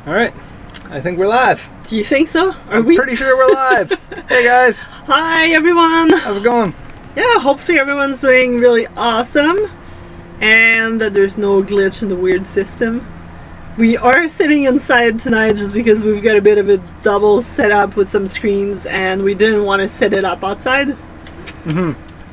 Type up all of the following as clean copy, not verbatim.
All right, I think we're live. Do you think so? I'm pretty sure we're live. Hey guys. Hi everyone. How's it going? Yeah, hopefully everyone's doing really awesome and that there's no glitch in the weird system. We are sitting inside tonight just because we've got a bit of a double setup with some screens and we didn't want to set it up outside.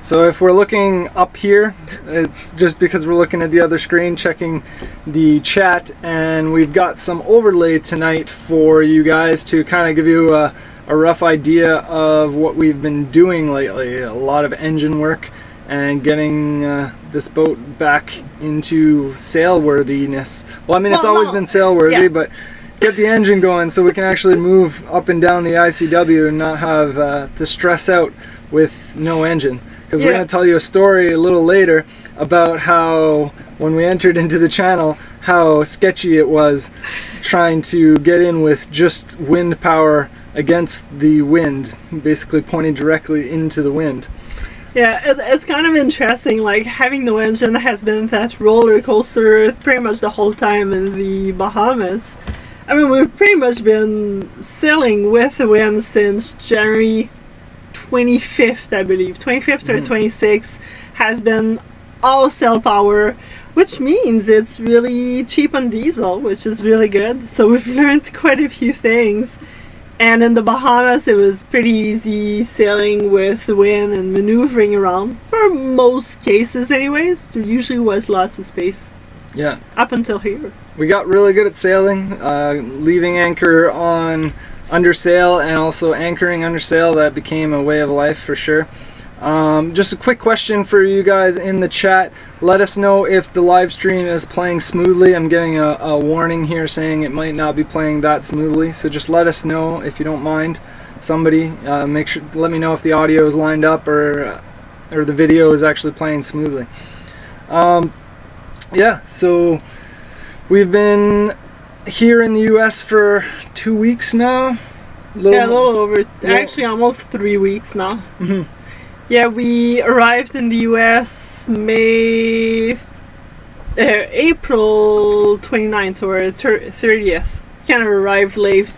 So if we're looking up here, it's just because we're looking at the other screen, checking the chat, and we've got some overlay tonight for you guys to kind of give you a rough idea of what we've been doing lately. A lot of engine work and getting this boat back into sailworthiness. Well, I mean, it's always been sailworthy, but get the engine going so we can actually move up and down the ICW and not have to stress out with no engine. Because we're going to tell you a story a little later about how, when we entered into the channel, how sketchy it was trying to get in with just wind power against the wind, basically pointing directly into the wind. Yeah, it's kind of interesting, like having no engine has been that roller coaster pretty much the whole time in the Bahamas. I mean, we've pretty much been sailing with the wind since January 25th, I believe. 25th or 26th has been all sail power, which means it's really cheap on diesel, which is really good. So we've learned quite a few things. And in the Bahamas, it was pretty easy sailing with the wind and maneuvering around. For most cases anyways, there usually was lots of space. Yeah. Up until here. We got really good at sailing, leaving anchor on under sail and also anchoring under sail. That became a way of life for sure. Just a quick question for you guys in the chat. Let us know if the live stream is playing smoothly. I'm getting a warning here saying it might not be playing that smoothly, so just let us know if you don't mind. Somebody make sure, let me know if the audio is lined up or the video is actually playing smoothly. Yeah, so we've been here in the US for 2 weeks now. A little over, actually almost 3 weeks now. Yeah, we arrived in the US April 29th or 30th. Kind of arrived late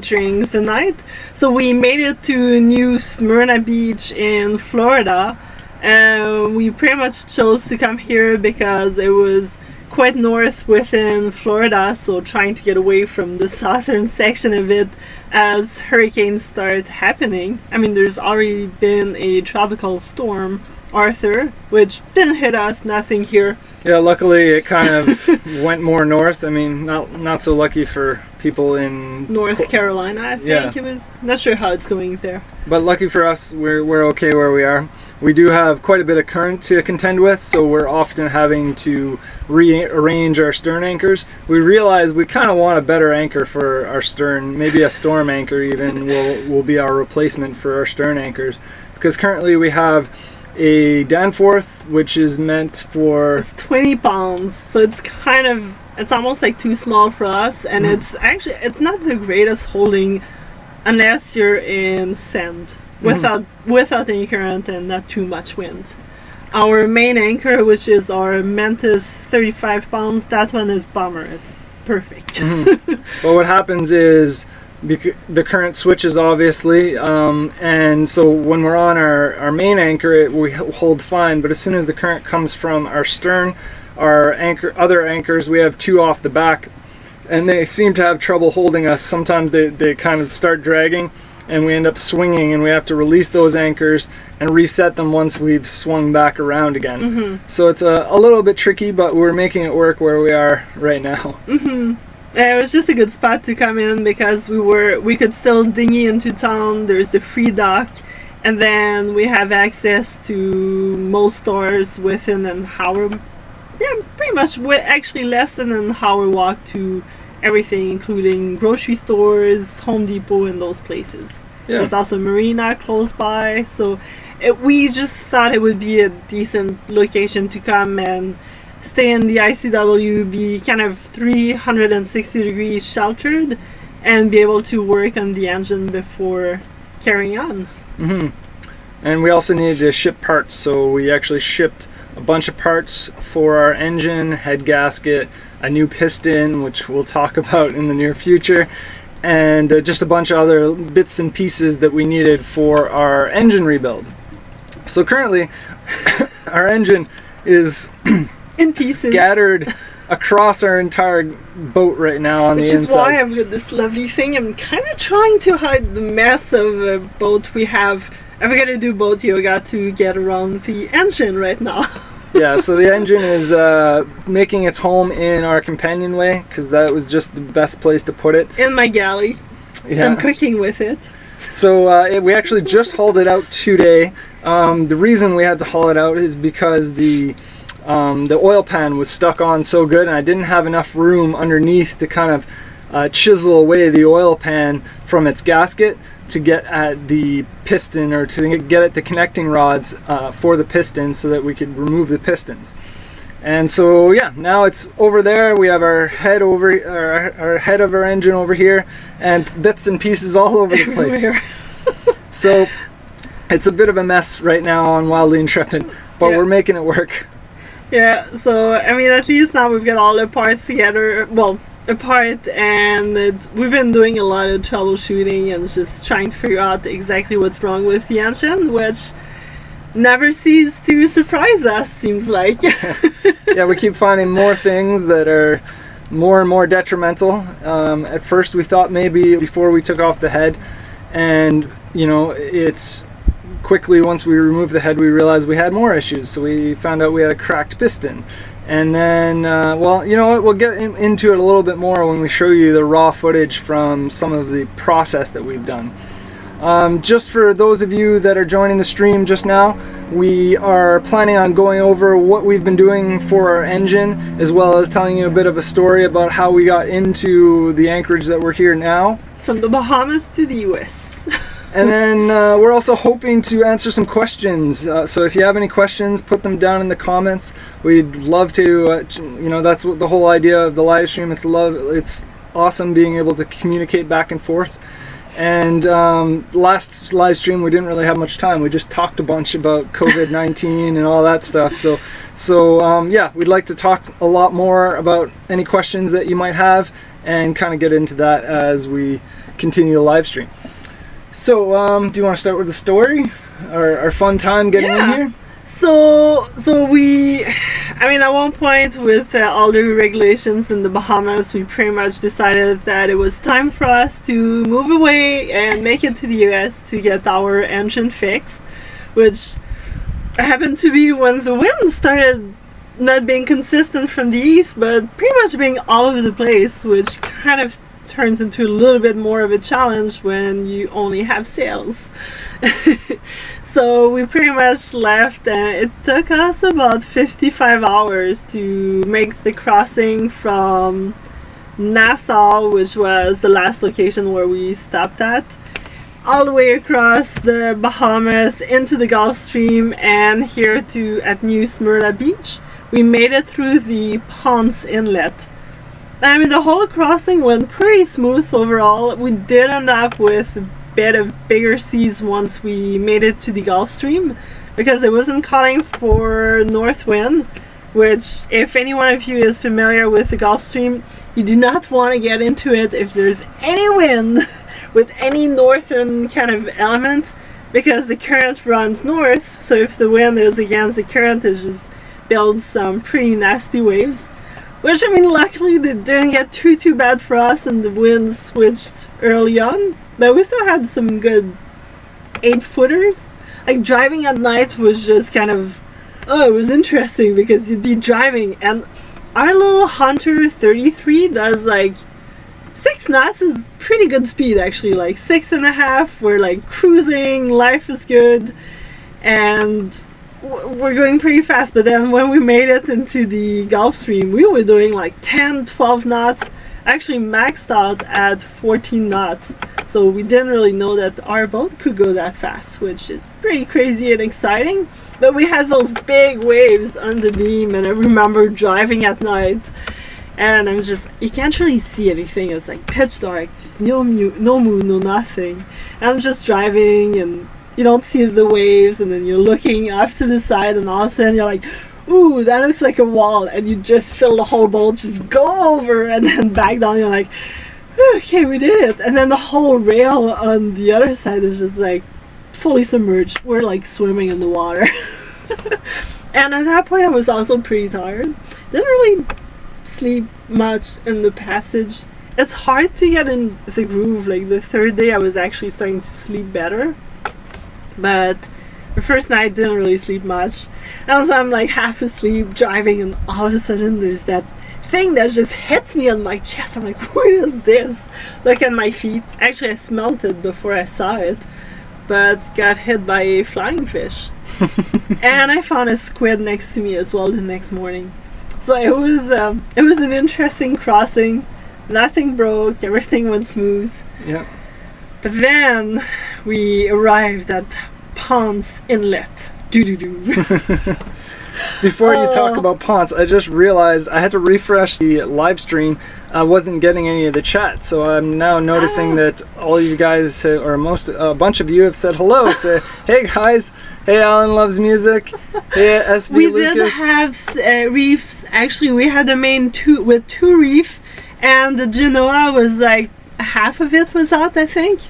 during the night. So we made it to New Smyrna Beach in Florida. We pretty much chose to come here because it was quite north within Florida, so trying to get away from the southern section of it as hurricanes start happening. I mean, there's already been a tropical storm, Arthur, which didn't hit us, nothing here. Yeah, luckily it kind of went more north. I mean, not so lucky for people in North Carolina, I think it was. Not sure how it's going there. But lucky for us, we're okay where we are. We do have quite a bit of current to contend with, so we're often having to rearrange our stern anchors. We realize we kind of want a better anchor for our stern. Maybe a storm anchor even will be our replacement for our stern anchors. Because currently we have a Danforth, which is meant for... It's 20 pounds, so it's almost like too small for us, and it's not the greatest holding unless you're in sand. Without any current and not too much wind. Our main anchor, which is our Mantis 35 pounds, that one is bomber. It's perfect. Well, what happens is the current switches obviously, and so when we're on our main anchor, we hold fine. But as soon as the current comes from our stern, our other anchors, we have two off the back, and they seem to have trouble holding us. Sometimes they kind of start dragging, and we end up swinging, and we have to release those anchors and reset them once we've swung back around again. So it's a little bit tricky, but we're making it work where we are right now. It was just a good spot to come in because we could still dinghy into town. There's the free dock, and then we have access to most stores within an hour. Yeah, pretty much actually less than an hour walk to everything, including grocery stores, Home Depot, and those places. There's also a marina close by, so we just thought it would be a decent location to come and stay in the ICW, be kind of 360 degrees sheltered, and be able to work on the engine before carrying on. And we also needed to ship parts, so we actually shipped a bunch of parts for our engine, head gasket, a new piston, which we'll talk about in the near future, and just a bunch of other bits and pieces that we needed for our engine rebuild. So currently, our engine is in pieces, scattered across our entire boat right now on the inside. Which is why I've got this lovely thing. I'm kind of trying to hide the mess of a boat we have. I've got to do boat yoga to get around the engine right now. Yeah, so the engine is making its home in our companionway because that was just the best place to put it. In my galley. Yeah. So I'm cooking with it. So we actually just hauled it out today. The reason we had to haul it out is because the oil pan was stuck on so good, and I didn't have enough room underneath to kind of chisel away the oil pan from its gasket to get at the piston, or to get at the connecting rods for the piston so that we could remove the pistons. And so yeah, now it's over there. We have our head our head of our engine over here, and bits and pieces all over the place. So it's a bit of a mess right now on Wildly Intrepid, but we're making it work. Yeah, so I mean, at least now we've got all the parts together, well, apart, and we've been doing a lot of troubleshooting and just trying to figure out exactly what's wrong with the engine, which never ceases to surprise us, seems like. Yeah, we keep finding more things that are more and more detrimental. At first we thought maybe before we took off the head, and you know, it's quickly, once we removed the head, we realized we had more issues. So we found out we had a cracked piston. And then, well, you know what, we'll get into it a little bit more when we show you the raw footage from some of the process that we've done. Just for those of you that are joining the stream just now, we are planning on going over what we've been doing for our engine, as well as telling you a bit of a story about how we got into the anchorage that we're here now. From the Bahamas to the US. And then we're also hoping to answer some questions. So if you have any questions, put them down in the comments. We'd love to, you know, that's what the whole idea of the live stream. It's awesome being able to communicate back and forth. And last live stream, we didn't really have much time. We just talked a bunch about COVID-19 and all that stuff. So yeah, we'd like to talk a lot more about any questions that you might have, and kind of get into that as we continue the live stream. So, do you want to start with the story? Our fun time getting in here? So we, I mean, at one point with all the regulations in the Bahamas, we pretty much decided that it was time for us to move away and make it to the US to get our engine fixed, which happened to be when the wind started not being consistent from the east, but pretty much being all over the place, which kind of turns into a little bit more of a challenge when you only have sails. So we pretty much left, and it took us about 55 hours to make the crossing from Nassau, which was the last location where we stopped at, all the way across the Bahamas into the Gulf Stream and here at New Smyrna Beach. We made it through the Ponce Inlet. I mean, the whole crossing went pretty smooth overall. We did end up with a bit of bigger seas once we made it to the Gulf Stream, because it wasn't calling for north wind, which, if any one of you is familiar with the Gulf Stream, you do not want to get into it if there's any wind with any northern kind of element, because the current runs north. So if the wind is against the current, it just builds some pretty nasty waves. Which, I mean, luckily they didn't get too bad for us, and the wind switched early on. But we still had some good 8-footers. Like, driving at night was just kind of, it was interesting, because you'd be driving, and our little Hunter 33 does like 6 knots is pretty good speed, actually. Like 6.5, we're like cruising, life is good, and we're going pretty fast. But then when we made it into the Gulf Stream, we were doing like 10-12 knots, actually maxed out at 14 knots. So we didn't really know that our boat could go that fast, which is pretty crazy and exciting. But we had those big waves on the beam, and I remember driving at night, and I'm just, you can't really see anything. It's like pitch dark, there's no moon, no nothing. And I'm just driving, and you don't see the waves, and then you're looking off to the side, and all of a sudden you're like, ooh, that looks like a wall, and you just fill the whole boat, just go over and then back down. You're like, okay, we did it. And then the whole rail on the other side is just like fully submerged. We're like swimming in the water. And at that point I was also pretty tired. Didn't really sleep much in the passage. It's hard to get in the groove. Like the third day I was actually starting to sleep better, but the first night didn't really sleep much. And so I'm like half asleep driving, and all of a sudden there's that thing that just hits me on my chest. I'm like, what is this? Look at my feet. Actually I smelled it before I saw it, but got hit by a flying fish. And I found a squid next to me as well the next morning. So it was an interesting crossing. Nothing broke, everything went smooth. Yeah. But then we arrived at Ponce Inlet. Before you talk about Ponce, I just realized I had to refresh the live stream. I wasn't getting any of the chat, so I'm now noticing that all you guys, or a bunch of you, have said hello. Say, hey guys, hey Alan loves music, hey SV we Lucas. did have reefs. Actually, we had the main two reef, and the Genoa was like half of it was out. I think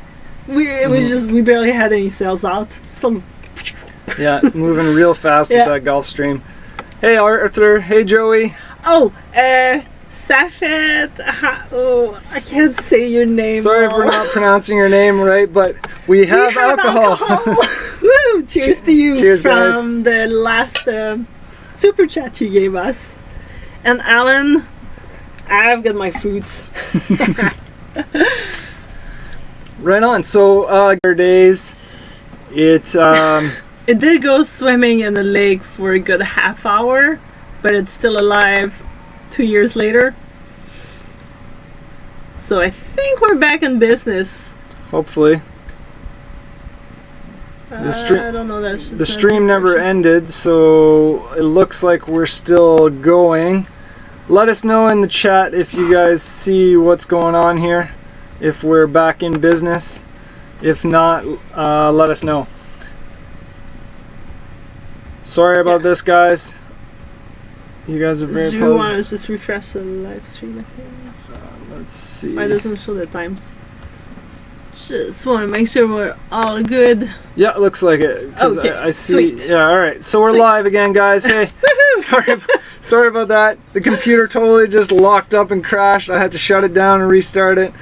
it was just we barely had any sails out. So. Yeah, moving real fast with that Gulf Stream. Hey Arthur, hey Joey. Oh, Safet. I can't say your name. Sorry if we're not pronouncing your name right, but we have alcohol. Woo! Cheers to you. Cheers, from the last super chat you gave us. And Alan, I've got my fruits. Right on. So, days, it's It did go swimming in the lake for a good half hour, but it's still alive 2 years later. So I think we're back in business. hopefully. I don't know. That's just the stream never ended, so it looks like we're still going. Let us know in the chat if you guys see what's going on here, if we're back in business. If not, let us know. Sorry about this, guys. You guys are very Do you want to just refresh the live stream, I think? Let's see. Why doesn't show the times? Just want to make sure we're all good. Yeah, it looks like it. 'Cause Okay, I see. sweet. Yeah, all right. So we're Sweet. live again, guys. Hey, sorry about that. The computer totally just locked up and crashed. I had to shut it down and restart it.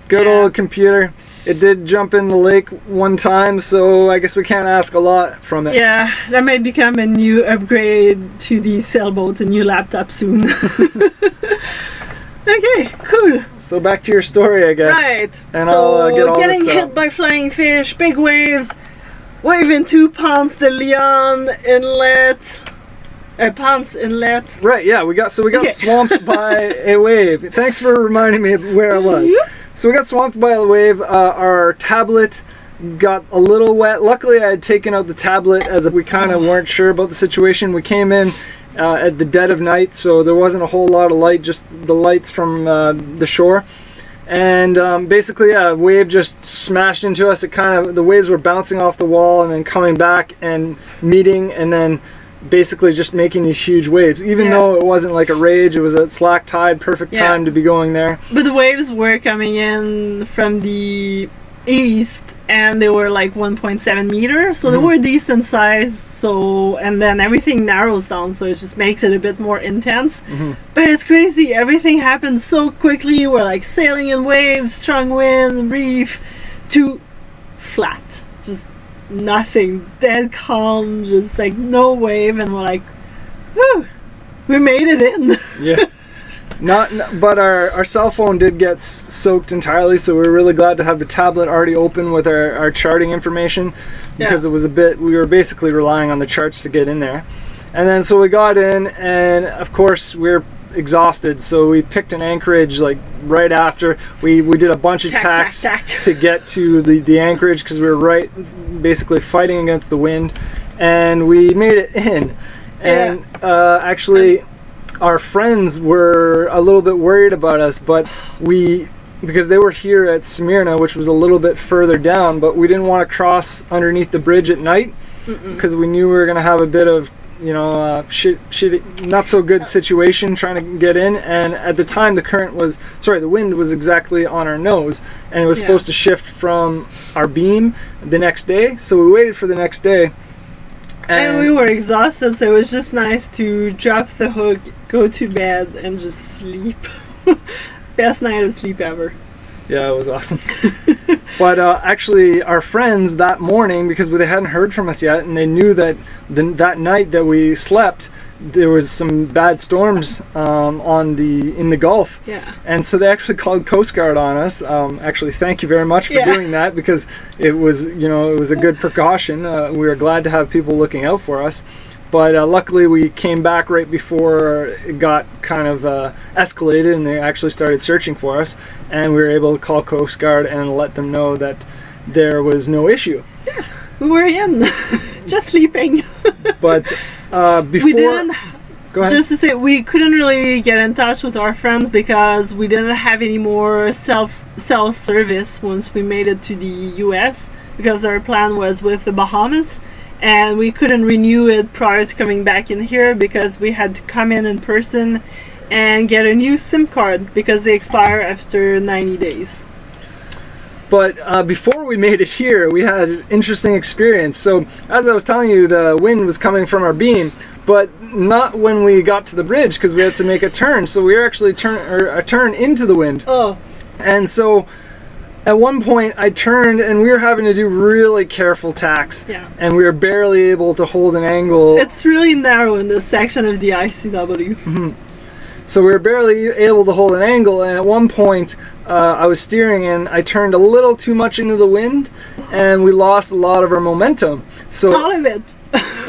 Good old computer. It did jump in the lake one time, so I guess we can't ask a lot from it. Yeah, that might become a new upgrade to the sailboat, a new laptop soon. Okay, cool. So back to your story, I guess. Right. And so I'll get all getting this hit by flying fish, big waves, wave into Ponce de Leon Inlet. Ponce Inlet. Right, yeah, we got swamped by a wave. Thanks for reminding me of where I was. So we got swamped by a wave. Our tablet got a little wet. Luckily, I had taken out the tablet as we kind of weren't sure about the situation. We came in at the dead of night, so there wasn't a whole lot of light, just the lights from the shore. And basically, a wave just smashed into us. The waves were bouncing off the wall and then coming back and meeting, and then basically just making these huge waves. Even though it wasn't like a rage, it was a slack tide, perfect time to be going there. But the waves were coming in from the east, and they were like 1.7 meters, so they were decent size. So, and then everything narrows down, so it just makes it a bit more intense. But it's crazy, everything happened so quickly. We're like sailing in waves, strong wind, reef, to flat, just nothing, dead calm, just like no wave, and we're like, whew, we made it in. Yeah. But our cell phone did get soaked entirely, so we were really glad to have the tablet already open with our charting information, because it was we were basically relying on the charts to get in there. And then so we got in, and of course we were exhausted, so we picked an anchorage like right after. We did a bunch of tacks to get to the anchorage, because we were basically fighting against the wind, and we made it in. And actually our friends were a little bit worried about us, but because they were here at Smyrna, which was a little bit further down, but we didn't want to cross underneath the bridge at night, because we knew we were going to have a bit of not so good situation trying to get in. And at the time, the wind was exactly on our nose, and it was supposed to shift from our beam the next day. So we waited for the next day. And we were exhausted, so it was just nice to drop the hook, go to bed, and just sleep. Best night of sleep ever. Yeah, it was awesome. But actually, our friends that morning, because they hadn't heard from us yet, and they knew that that night that we slept, there was some bad storms in the Gulf. Yeah. And so they actually called Coast Guard on us. Actually, thank you very much for doing that, because it was a good precaution. We were glad to have people looking out for us. But luckily, we came back right before it got kind of escalated, and they actually started searching for us. And we were able to call Coast Guard and let them know that there was no issue. Yeah, we were in, just sleeping. But before... We didn't... Go ahead. Just to say, we couldn't really get in touch with our friends because we didn't have any more self-service once we made it to the U.S. because our plan was with the Bahamas. And we couldn't renew it prior to coming back in here because we had to come in person and get a new SIM card because they expire after 90 days. But before we made it here, we had an interesting experience. So as I was telling you, the wind was coming from our beam, but not when we got to the bridge because we had to make a turn. So we were actually a turn into the wind. Oh. And so at one point, I turned, and we were having to do really careful tacks. Yeah. And we were barely able to hold an angle. It's really narrow in this section of the ICW. Mm-hmm. So we were barely able to hold an angle, and at one point, I was steering, and I turned a little too much into the wind, and we lost a lot of our momentum. So all of it.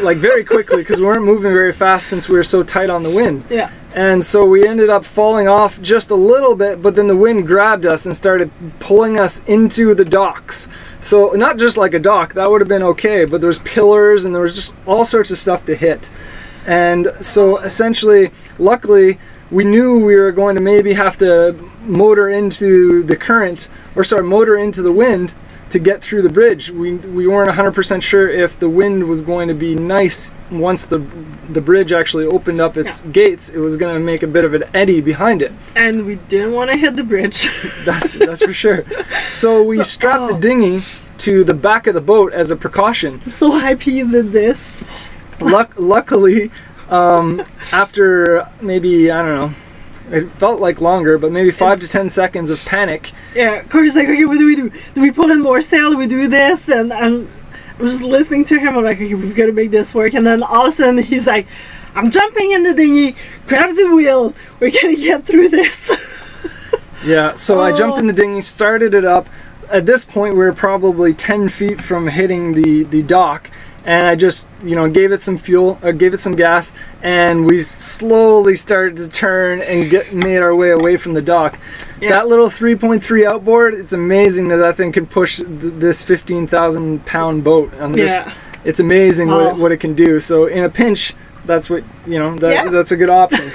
Like very quickly, because we weren't moving very fast since we were so tight on the wind. Yeah. And so we ended up falling off just a little bit, but then the wind grabbed us and started pulling us into the docks. So not just like a dock, that would have been okay, but there's pillars and there was just all sorts of stuff to hit. And so essentially, luckily, we knew we were going to maybe have to motor into the wind to get through the bridge. We weren't 100% sure if the wind was going to be nice once the bridge actually opened up its gates. It was going to make a bit of an eddy behind it. And we didn't want to hit the bridge. That's for sure. So we strapped the dinghy to the back of the boat as a precaution. I'm so happy you did this. Luckily, after maybe, I don't know, it felt like longer, but maybe 5 to 10 seconds of panic. Yeah, Corey's like, okay, what do we do? Do we pull in more sail? Do we do this? And I'm just listening to him. I'm like, okay, we've got to make this work. And then all of a sudden, he's like, I'm jumping in the dinghy. Grab the wheel. We're going to get through this. Yeah, so I jumped in the dinghy, started it up. At this point, we were probably 10 feet from hitting the dock. And I just, gave it some fuel, gave it some gas, and we slowly started to turn and made our way away from the dock. Yeah. That little 3.3 outboard, it's amazing that thing can push this 15,000 pound boat. It's amazing what it can do. So in a pinch, that's what, that's a good option.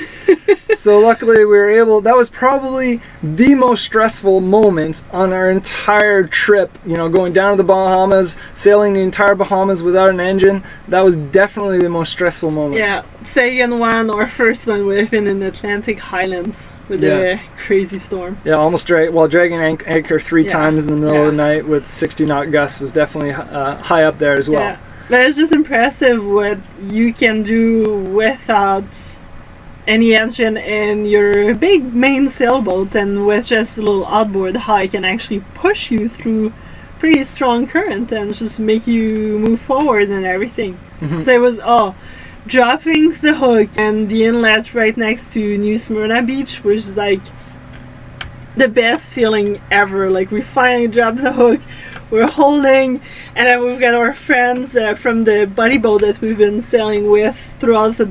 So luckily we were able, that was probably the most stressful moment on our entire trip, going down to the Bahamas, sailing the entire Bahamas without an engine. That was definitely the most stressful moment. Yeah, second one or first one would have been in the Atlantic Highlands with a crazy storm. Yeah, almost dragging anchor 3 times in the middle of the night with 60 knot gusts was definitely high up there as well. Yeah. But it's just impressive what you can do without any engine in your big main sailboat, and with just a little outboard, how it can actually push you through pretty strong current and just make you move forward and everything. Mm-hmm. So it was dropping the hook and the inlet right next to New Smyrna Beach was like the best feeling ever. Like we finally dropped the hook, we're holding, and then we've got our friends from the buddy boat that we've been sailing with throughout the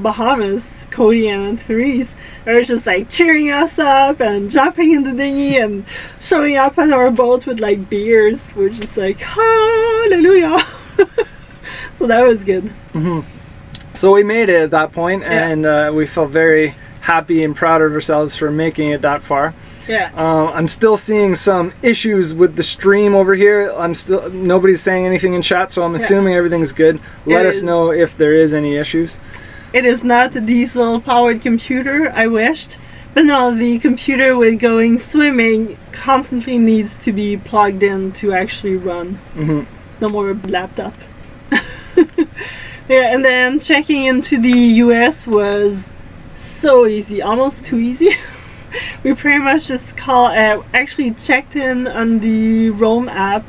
Bahamas, Cody and Therese. They're just like cheering us up and jumping in the dinghy and showing up at our boat with like beers. We're just like, hallelujah. So that was good. Mm-hmm. So we made it at that point, and we felt very happy and proud of ourselves for making it that far. Yeah. I'm still seeing some issues with the stream over here. Nobody's saying anything in chat, so I'm assuming everything's good. Let us know if there is any issues. It is not a diesel-powered computer, I wished. But no, the computer with going swimming constantly needs to be plugged in to actually run. Mm-hmm. No more laptop. Yeah, and then checking into the US was so easy, almost too easy. We pretty much just actually checked in on the Roam app,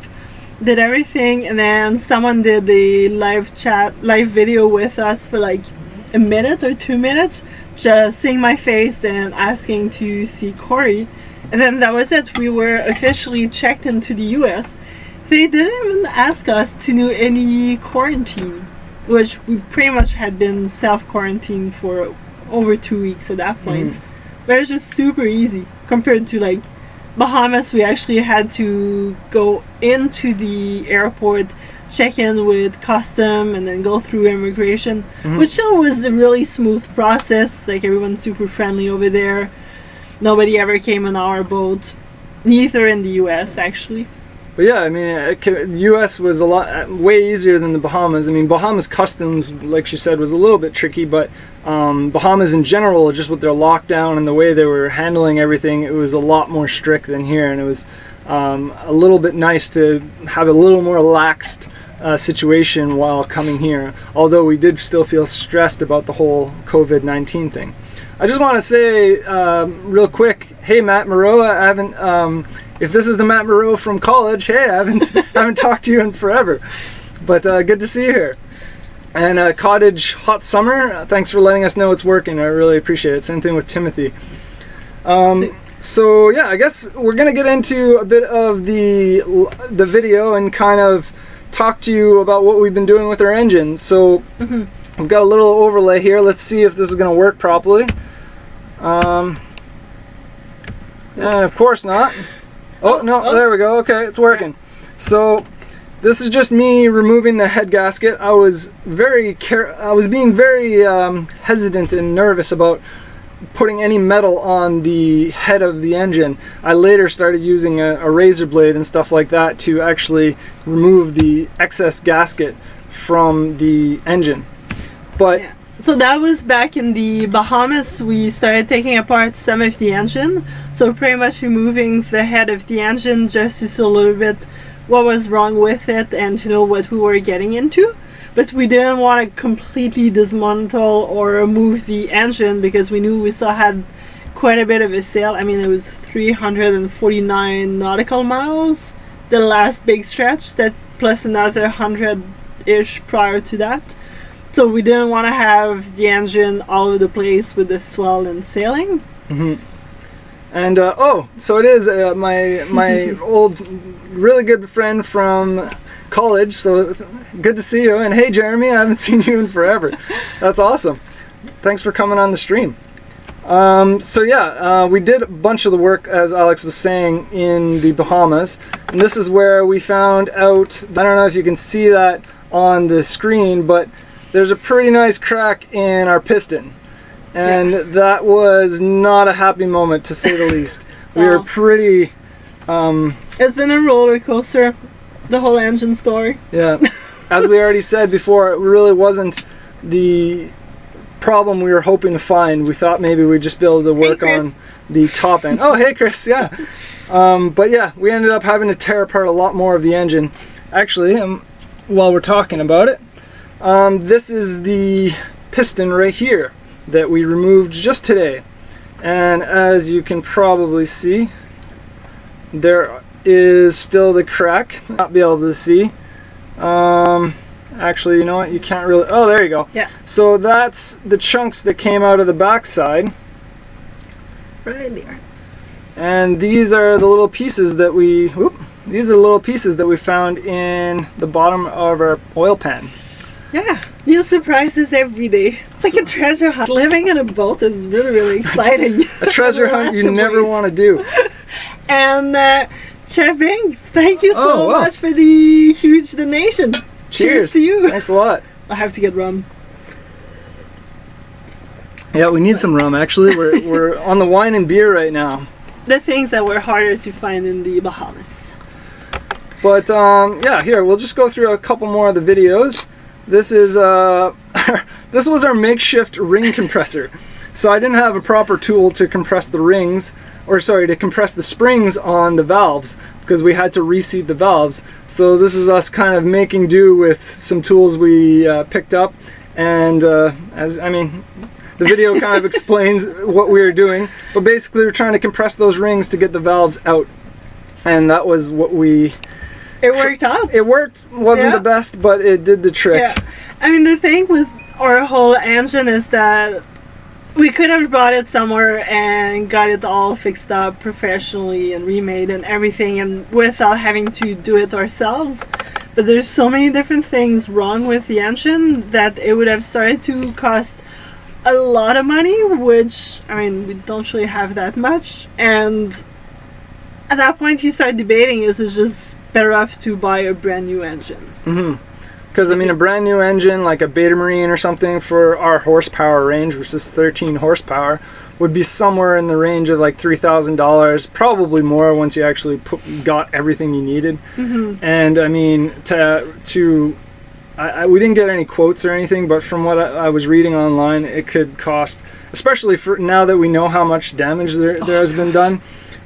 did everything, and then someone did the live video with us for like a minute or 2 minutes, just seeing my face and asking to see Corey. And then that was it. We were officially checked into the US. They didn't even ask us to do any quarantine, which we pretty much had been self-quarantined for over 2 weeks at that point. Mm-hmm. But it was just super easy compared to like Bahamas. We actually had to go into the airport, check in with custom, and then go through immigration, which still was a really smooth process. Like, everyone's super friendly over there. Nobody ever came on our boat, neither in the US actually. But yeah, I mean, the U.S. was way easier than the Bahamas. I mean, Bahamas customs, like she said, was a little bit tricky, but Bahamas in general, just with their lockdown and the way they were handling everything, it was a lot more strict than here, and it was a little bit nice to have a little more relaxed situation while coming here, although we did still feel stressed about the whole COVID-19 thing. I just want to say real quick, hey, Matt Moreau, I haven't... if this is the Matt Moreau from college, hey, I haven't talked to you in forever, but good to see you here. And Cottage Hot Summer, thanks for letting us know it's working. I really appreciate it. Same thing with Timothy. So yeah, I guess we're gonna get into a bit of the video and kind of talk to you about what we've been doing with our engine. So we've got a little overlay here. Let's see if this is gonna work properly. And of course not. Oh, no, there we go. Okay, it's working. So this is just me removing the head gasket. I was being very hesitant and nervous about putting any metal on the head of the engine. I later started using a razor blade and stuff like that to actually remove the excess gasket from the engine. But yeah. So that was back in the Bahamas. We started taking apart some of the engine. So pretty much removing the head of the engine just to see a little bit what was wrong with it and to know what we were getting into. But we didn't want to completely dismantle or remove the engine because we knew we still had quite a bit of a sail. I mean, it was 349 nautical miles, the last big stretch, that plus another 100-ish prior to that. So we didn't want to have the engine all over the place with the swell and sailing. And so it is my old, really good friend from college. So good to see you. And hey, Jeremy, I haven't seen you in forever. That's awesome. Thanks for coming on the stream. So yeah, we did a bunch of the work, as Alex was saying, in the Bahamas. And this is where we found out, I don't know if you can see that on the screen, but there's a pretty nice crack in our piston. And that was not a happy moment, to say the least. We were pretty... It's been a roller coaster, the whole engine story. Yeah. As we already said before, it really wasn't the problem we were hoping to find. We thought maybe we'd just be able to work on the top end. Oh, hey, Chris, yeah. But yeah, we ended up having to tear apart a lot more of the engine. Actually, while we're talking about it, this is the piston right here that we removed just today. And as you can probably see, there is still the crack. Not be able to see. Actually, you know what? You can't really... Oh, there you go. Yeah. So that's the chunks that came out of the backside. Right there. And these are the little pieces that we... These are the little pieces that we found in the bottom of our oil pan. Yeah, new surprises every day. It's like a treasure hunt. Living on a boat is really, really exciting. A treasure hunt you never want to do. And Chef Bing, thank you so much for the huge donation. Cheers to you. Thanks a lot. I have to get rum. Yeah, we need some rum, actually. We're on the wine and beer right now. the things that were harder to find in the Bahamas. But yeah, here we'll just go through a couple more of the videos. This is this was our makeshift ring compressor. So I didn't have a proper tool to compress the rings, or sorry, to compress the springs on the valves, because we had to reseat the valves. So this is us kind of making do with some tools we picked up, and the video kind of explains what we were doing, but basically we're trying to compress those rings to get the valves out, and that was what we... It worked out. It worked. Wasn't the best, but it did the trick. Yeah. I mean, the thing with our whole engine is that we could have brought it somewhere and got it all fixed up professionally and remade and everything, and without having to do it ourselves. But there's so many different things wrong with the engine that it would have started to cost a lot of money, which, I mean, we don't really have that much. And at that point you start debating, is it just better off to buy a brand new engine? Mm-hmm. Because, I mean, a brand new engine, like a Beta Marine or something, for our horsepower range, which is 13 horsepower, would be somewhere in the range of like $3,000, probably more once you actually got everything you needed. Mm-hmm. And, I mean, we didn't get any quotes or anything, but from what I was reading online, it could cost, especially for now that we know how much damage there has been done,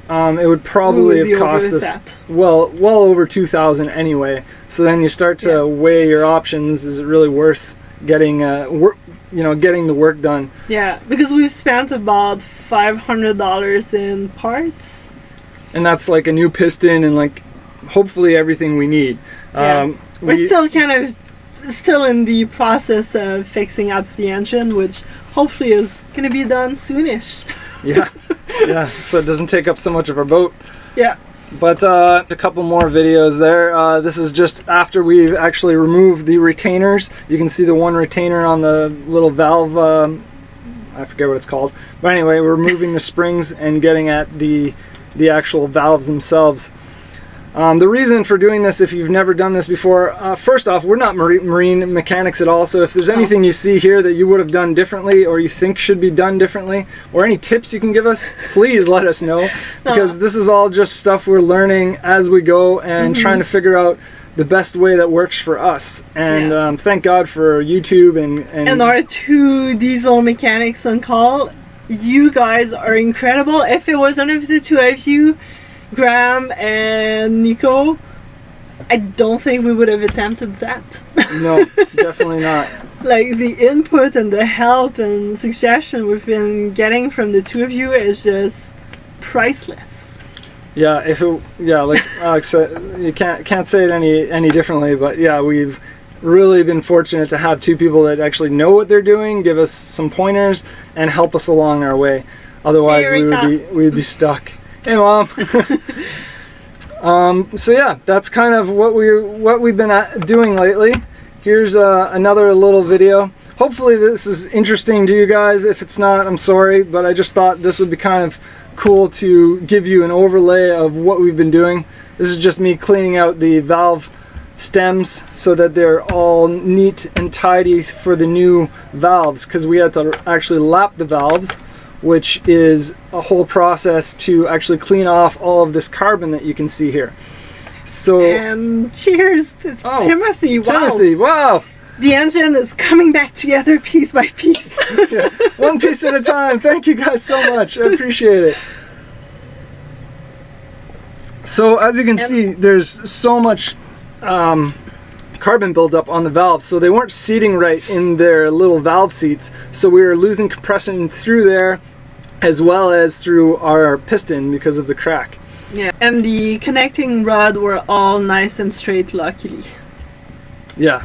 it would probably have cost us well over $2,000 anyway. So then you start to weigh your options. Is it really worth getting getting the work done? Yeah, because we've spent about $500 in parts, and that's like a new piston and like hopefully everything we need. We're still kind of in the process of fixing up the engine, which hopefully is going to be done soonish. Yeah, so it doesn't take up so much of our boat. Yeah. But a couple more videos there. This is just after we've actually removed the retainers. You can see the one retainer on the little valve, I forget what it's called. But anyway, we're removing the springs and getting at the actual valves themselves. The reason for doing this, if you've never done this before, first off, we're not marine mechanics at all, so if there's anything you see here that you would have done differently or you think should be done differently, or any tips you can give us, please let us know, because this is all just stuff we're learning as we go and trying to figure out the best way that works for us. And thank God for YouTube and our 2 diesel mechanics on call. You guys are incredible. If it wasn't of the 2 of you, Graham and Nico, I don't think we would have attempted that. No, definitely not. Like, the input and the help and suggestion we've been getting from the 2 of you is just priceless. Yeah, like Alex said, you can't say it any differently, but yeah, we've really been fortunate to have 2 people that actually know what they're doing, give us some pointers, and help us along our way. Otherwise, we'd be stuck. Hey, Mom. So yeah, that's kind of what we've been doing lately. Here's another little video. Hopefully this is interesting to you guys. If it's not, I'm sorry, but I just thought this would be kind of cool to give you an overlay of what we've been doing. This is just me cleaning out the valve stems so that they're all neat and tidy for the new valves, because we had to actually lap the valves, which is a whole process to actually clean off all of this carbon that you can see here. So, and cheers to Timothy. Wow. Timothy, wow. The engine is coming back together piece by piece. Yeah, one piece at a time. Thank you guys so much. I appreciate it. So as you can see, there's so much carbon buildup on the valves, so they weren't seating right in their little valve seats, so we were losing compression through there as well as through our piston because of the crack. Yeah, and the connecting rod were all nice and straight, luckily. Yeah.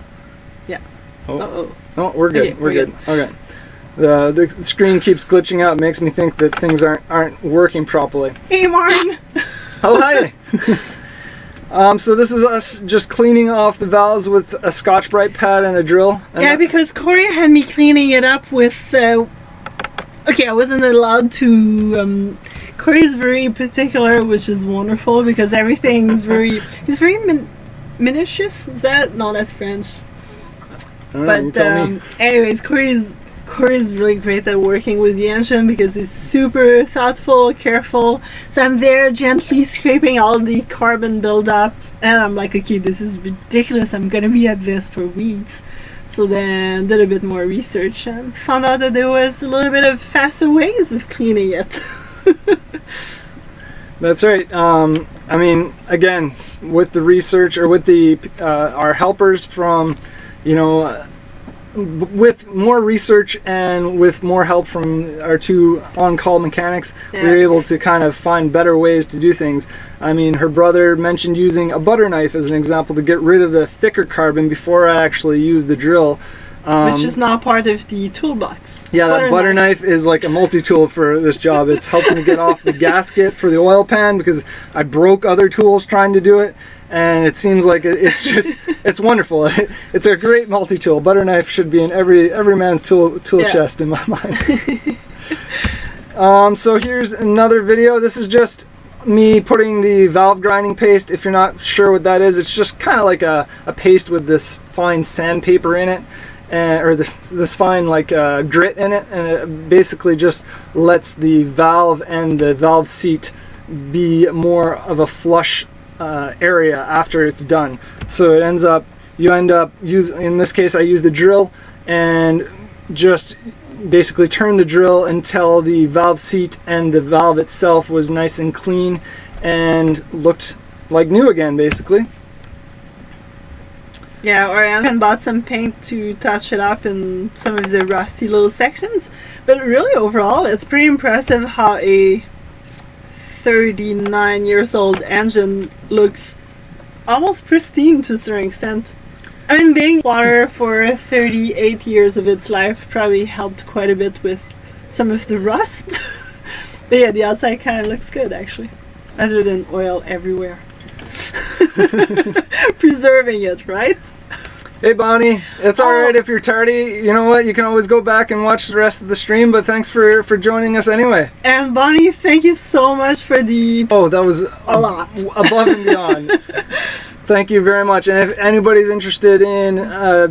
Oh, we're good. Okay, we're good. Okay. The screen keeps glitching out. It makes me think that things aren't working properly. Hey, Martin. Oh, hi. So this is us just cleaning off the valves with a Scotch-Brite pad and a drill. And because Corey had me cleaning it up with... okay, I wasn't allowed to... Corey's very particular, which is wonderful, because everything's very... He's very minutious. Is that? No, that's French. But anyways, Corey's Corey is really great at working with the engine because he's super thoughtful, careful. So I'm there gently scraping all the carbon buildup, and I'm like, okay, this is ridiculous. I'm gonna be at this for weeks. So then did a bit more research and found out that there was a little bit of faster ways of cleaning it. That's right. I mean, again, with the research or with the our helpers from, you know, with more research and with more help from our two on-call mechanics, we were able to kind of find better ways to do things. I mean, her brother mentioned using a butter knife as an example to get rid of the thicker carbon before I actually use the drill. Which is not part of the toolbox. Yeah, that butter knife is like a multi-tool for this job. It's helping me get off the gasket for the oil pan because I broke other tools trying to do it. And it seems like it's just, it's wonderful. It's a great multi-tool. Butter knife should be in every man's tool chest in my mind. So here's another video. This is just me putting the valve grinding paste. If you're not sure what that is, it's just kind of like a paste with this fine sandpaper in it. Or this fine like grit in it, and it basically just lets the valve and the valve seat be more of a flush area after it's done. So it ends up, you end up in this case I use the drill and just basically turn the drill until the valve seat and the valve itself was nice and clean and looked like new again, basically. Yeah, or I even bought some paint to touch it up in some of the rusty little sections. But really overall, it's pretty impressive how a 39 years old engine looks almost pristine to a certain extent. I mean, being water for 38 years of its life probably helped quite a bit with some of the rust. But yeah, the outside kind of looks good actually, other than oil everywhere. Preserving it, right? Hey Bonnie, it's alright if you're tardy. You know what? You can always go back and watch the rest of the stream, but thanks for joining us anyway. And Bonnie, thank you so much for the... Oh, that was a lot. Above and beyond. Thank you very much. And if anybody's interested in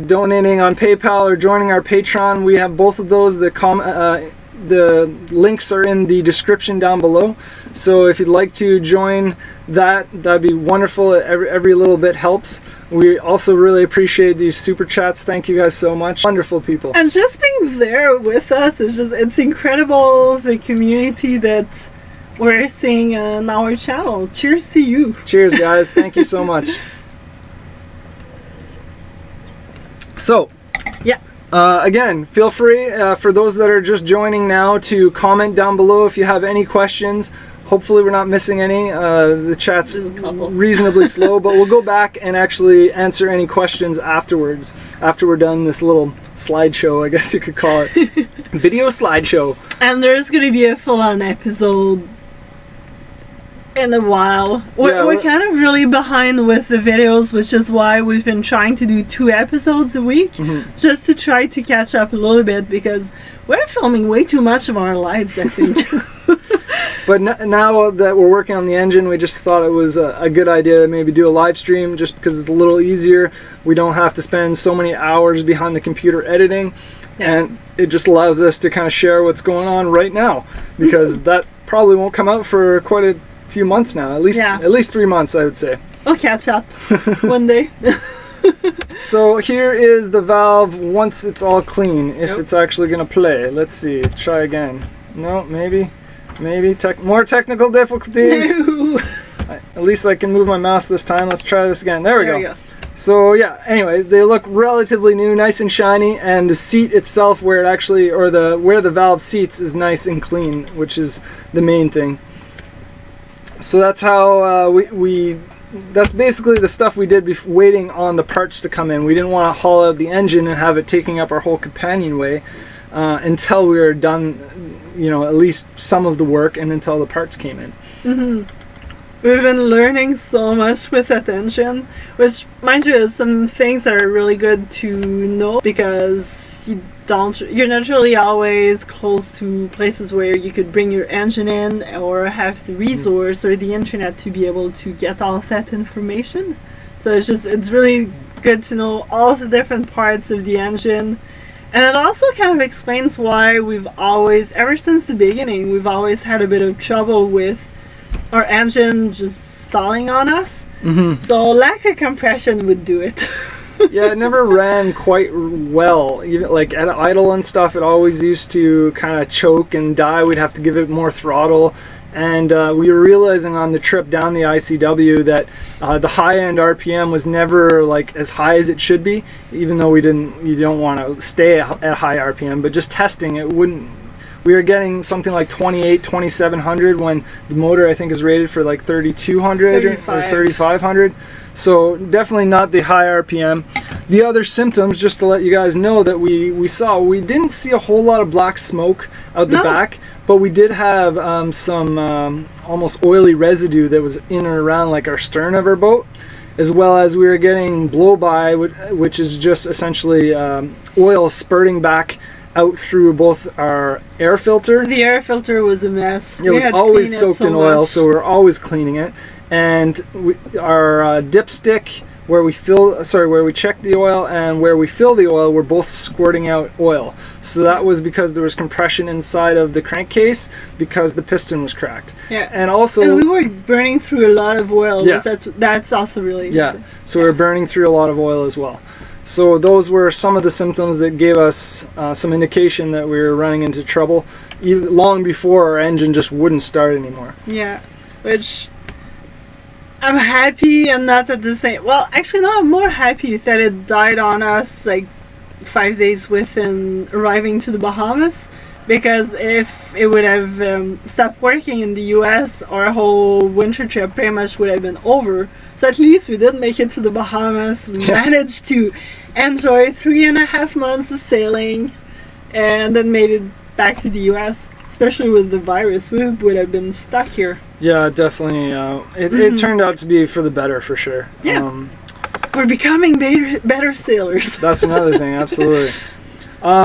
donating on PayPal or joining our Patreon, we have both of those. The links are in the description down below. So if you'd like to join that'd be wonderful. Every little bit helps. We also really appreciate these super chats. Thank you guys so much. Wonderful people. And just being there with us, it's incredible, the community that we're seeing on our channel. Cheers to you. Cheers guys. Thank you so much. So, yeah. Again, feel free for those that are just joining now to comment down below if you have any questions. Hopefully we're not missing any. The chat's reasonably slow, but we'll go back and actually answer any questions afterwards, after we're done this little slideshow, I guess you could call it. Video slideshow. And there's going to be a full-on episode in a while. We're kind of really behind with the videos, which is why we've been trying to do 2 episodes a week, just to try to catch up a little bit, because we're filming way too much of our lives, I think. But now that we're working on the engine, we just thought it was a good idea to maybe do a live stream, just because it's a little easier. We don't have to spend so many hours behind the computer editing, and it just allows us to kind of share what's going on right now, because that probably won't come out for quite a few months now, at least 3 months, I would say. I'll catch up one day. So here is the valve once it's all clean, if it's actually going to play. Let's see, try again. No, maybe more technical difficulties. No. At least I can move my mouse this time. Let's try this again. There we go. So yeah, anyway, they look relatively new, nice and shiny, and the seat itself, where it actually, or where the valve seats, is nice and clean, which is the main thing. So that's how that's basically the stuff we did waiting on the parts to come in. We didn't want to haul out the engine and have it taking up our whole companionway until we were done, you know, at least some of the work, and until the parts came in. We've been learning so much with that engine, which, mind you, is some things that are really good to know, because you're not really always close to places where you could bring your engine in or have the resource or the internet to be able to get all of that information. So it's really good to know all the different parts of the engine And it also kind of explains why we've always, ever since the beginning, we've always had a bit of trouble with our engine just stalling on us. Mm-hmm. So lack of compression would do it. Yeah, it never ran quite well. Even like at idle and stuff, it always used to kind of choke and die. We'd have to give it more throttle. And we were realizing on the trip down the ICW that the high-end RPM was never like as high as it should be, even though you don't want to stay at high RPM, but just testing it wouldn't. We were getting something like 2700 when the motor I think is rated for like 3200 or 3500. So definitely not the high RPM. The other symptoms, just to let you guys know that we saw, we didn't see a whole lot of black smoke out the back, but we did have some almost oily residue that was in and around like our stern of our boat, as well as we were getting blow-by, which is just essentially oil spurting back out through both our air filter. The air filter was a mess. It was always soaked in oil, so we were always cleaning it. And our dipstick, where we check the oil and where we fill the oil, were both squirting out oil. So that was because there was compression inside of the crankcase because the piston was cracked. Yeah. And also, and we were burning through a lot of oil. Yeah. That's also really yeah. So we were burning through a lot of oil as well. So those were some of the symptoms that gave us some indication that we were running into trouble, even long before our engine just wouldn't start anymore. Yeah, which I'm happy and not at the same. Well, actually, no, I'm more happy that it died on us like 5 days within arriving to the Bahamas, because if it would have stopped working in the U.S., our whole winter trip pretty much would have been over. So at least we did make it to the Bahamas. We managed to enjoy 3.5 months of sailing, and then made it back to the U.S. Especially with the virus, we would have been stuck here. Yeah, definitely. It turned out to be for the better, for sure. Yeah, we're becoming better sailors. That's another thing, absolutely.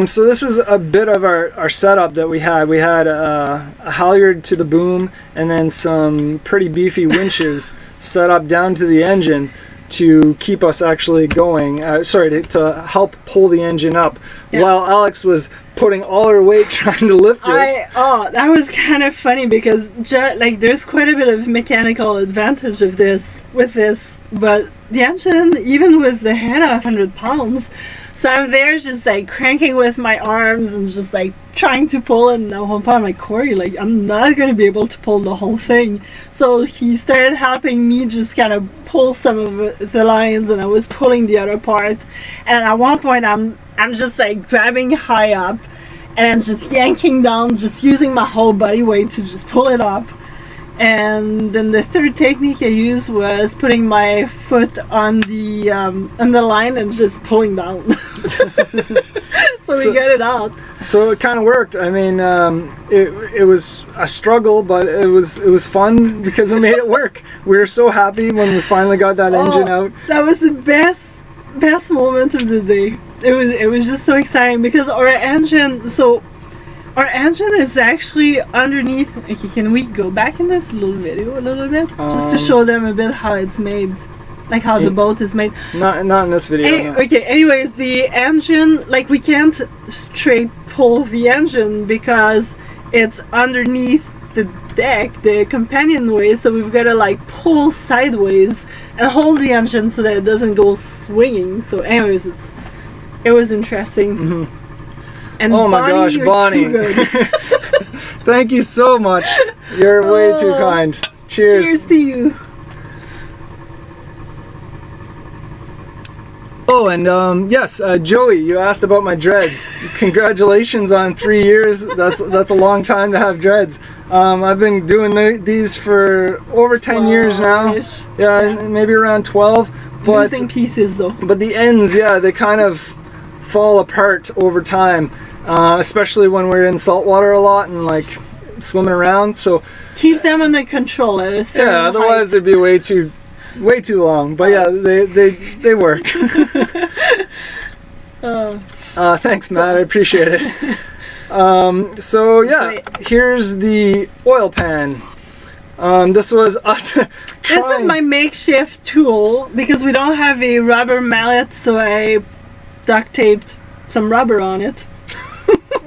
So this is a bit of our setup that we had. We had a halyard to the boom and then some pretty beefy winches set up down to the engine to keep us actually going. To help pull the engine up, while Alex was putting all her weight trying to lift it. That was kind of funny because there's quite a bit of mechanical advantage with this, but the engine, even with the head of 100 pounds. So I'm there just like cranking with my arms and just like trying to pull, and at one point I'm like, Corey, like I'm not going to be able to pull the whole thing. So he started helping me just kind of pull some of the lines, and I was pulling the other part. And at one point I'm just like grabbing high up and just yanking down, just using my whole body weight to just pull it up. And then the third technique I used was putting my foot on the line and just pulling down. so we got it out. So it kind of worked. I mean, it was a struggle, but it was fun because we made it work. We were so happy when we finally got that engine out. That was the best moment of the day. It was just so exciting because our engine is actually underneath. Okay, can we go back in this little video a little bit? Just to show them a bit how it's made. Like how the boat is made. Not in this video. No. Okay, anyways, the engine, like we can't straight pull the engine because it's underneath the deck, the companionway, so we've got to like pull sideways and hold the engine so that it doesn't go swinging. So anyways, it was interesting. Mm-hmm. And oh my gosh, Bonnie. Thank you so much. You're way too kind. Cheers. Cheers to you. Oh, and yes, Joey, you asked about my dreads. Congratulations on 3 years. That's a long time to have dreads. I've been doing these for over 10 years now. Yeah, maybe around 12. But losing pieces though. But the ends, they kind of fall apart over time, especially when we're in saltwater a lot and like swimming around. So keeps them under control at a certain otherwise height. they'd be way too long. But they work. Thanks, Matt. I appreciate it. Here's the oil pan. This was us This is my makeshift tool because we don't have a rubber mallet, so I duct taped some rubber on it.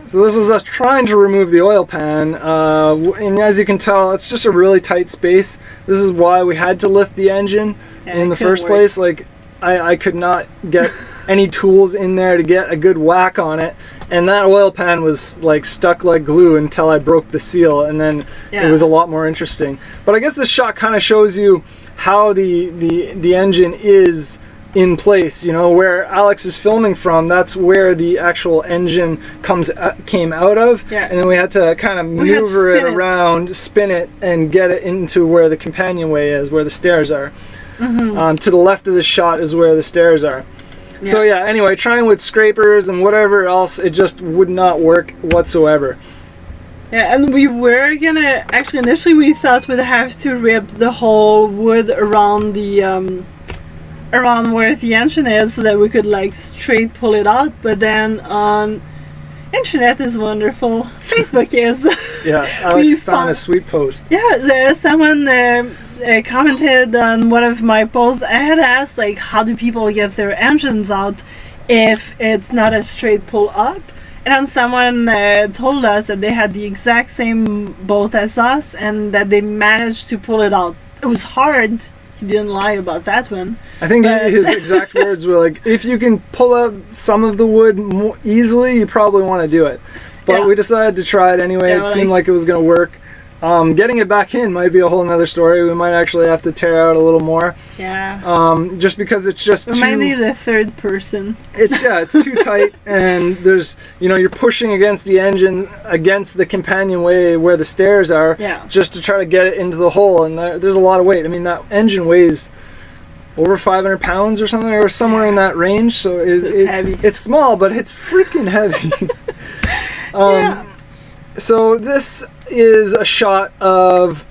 So this was us trying to remove the oil pan, and as you can tell, it's just a really tight space. This is why we had to lift the engine in the first place. Like, I could not get any tools in there to get a good whack on it, and that oil pan was like stuck like glue until I broke the seal, and then it was a lot more interesting. But I guess this shot kind of shows you how the engine is in place, you know, where Alex is filming from. That's where the actual engine came out of, and then we had to kind of maneuver it around, spin it, and get it into where the companionway is, where the stairs are. To the left of the shot is where the stairs are. So yeah, anyway, trying with scrapers and whatever else, it just would not work whatsoever. Yeah, and we were gonna, actually initially we thought we'd have to rip the whole wood around the around where the engine is so that we could like straight pull it out, but then on internet is wonderful, Facebook is. Yeah, Alex found a sweet post. Yeah, there's someone commented on one of my posts. I had asked like, how do people get their engines out if it's not a straight pull up? And then someone told us that they had the exact same boat as us and that they managed to pull it out. It was hard. He didn't lie about that one. I think his exact words were like, if you can pull out some of the wood more easily, you probably want to do it. But we decided to try it anyway. It seemed like it was going to work. Getting it back in might be a whole nother story. We might actually have to tear out a little more. Yeah. Just because it's just we might need the third person. It's too tight, and there's, you know, you're pushing against the engine, against the companionway where the stairs are, just to try to get it into the hole, and there's a lot of weight. I mean, that engine weighs over 500 pounds or something, or somewhere in that range, so it's heavy. It's small, but it's freaking heavy. So this is a shot of,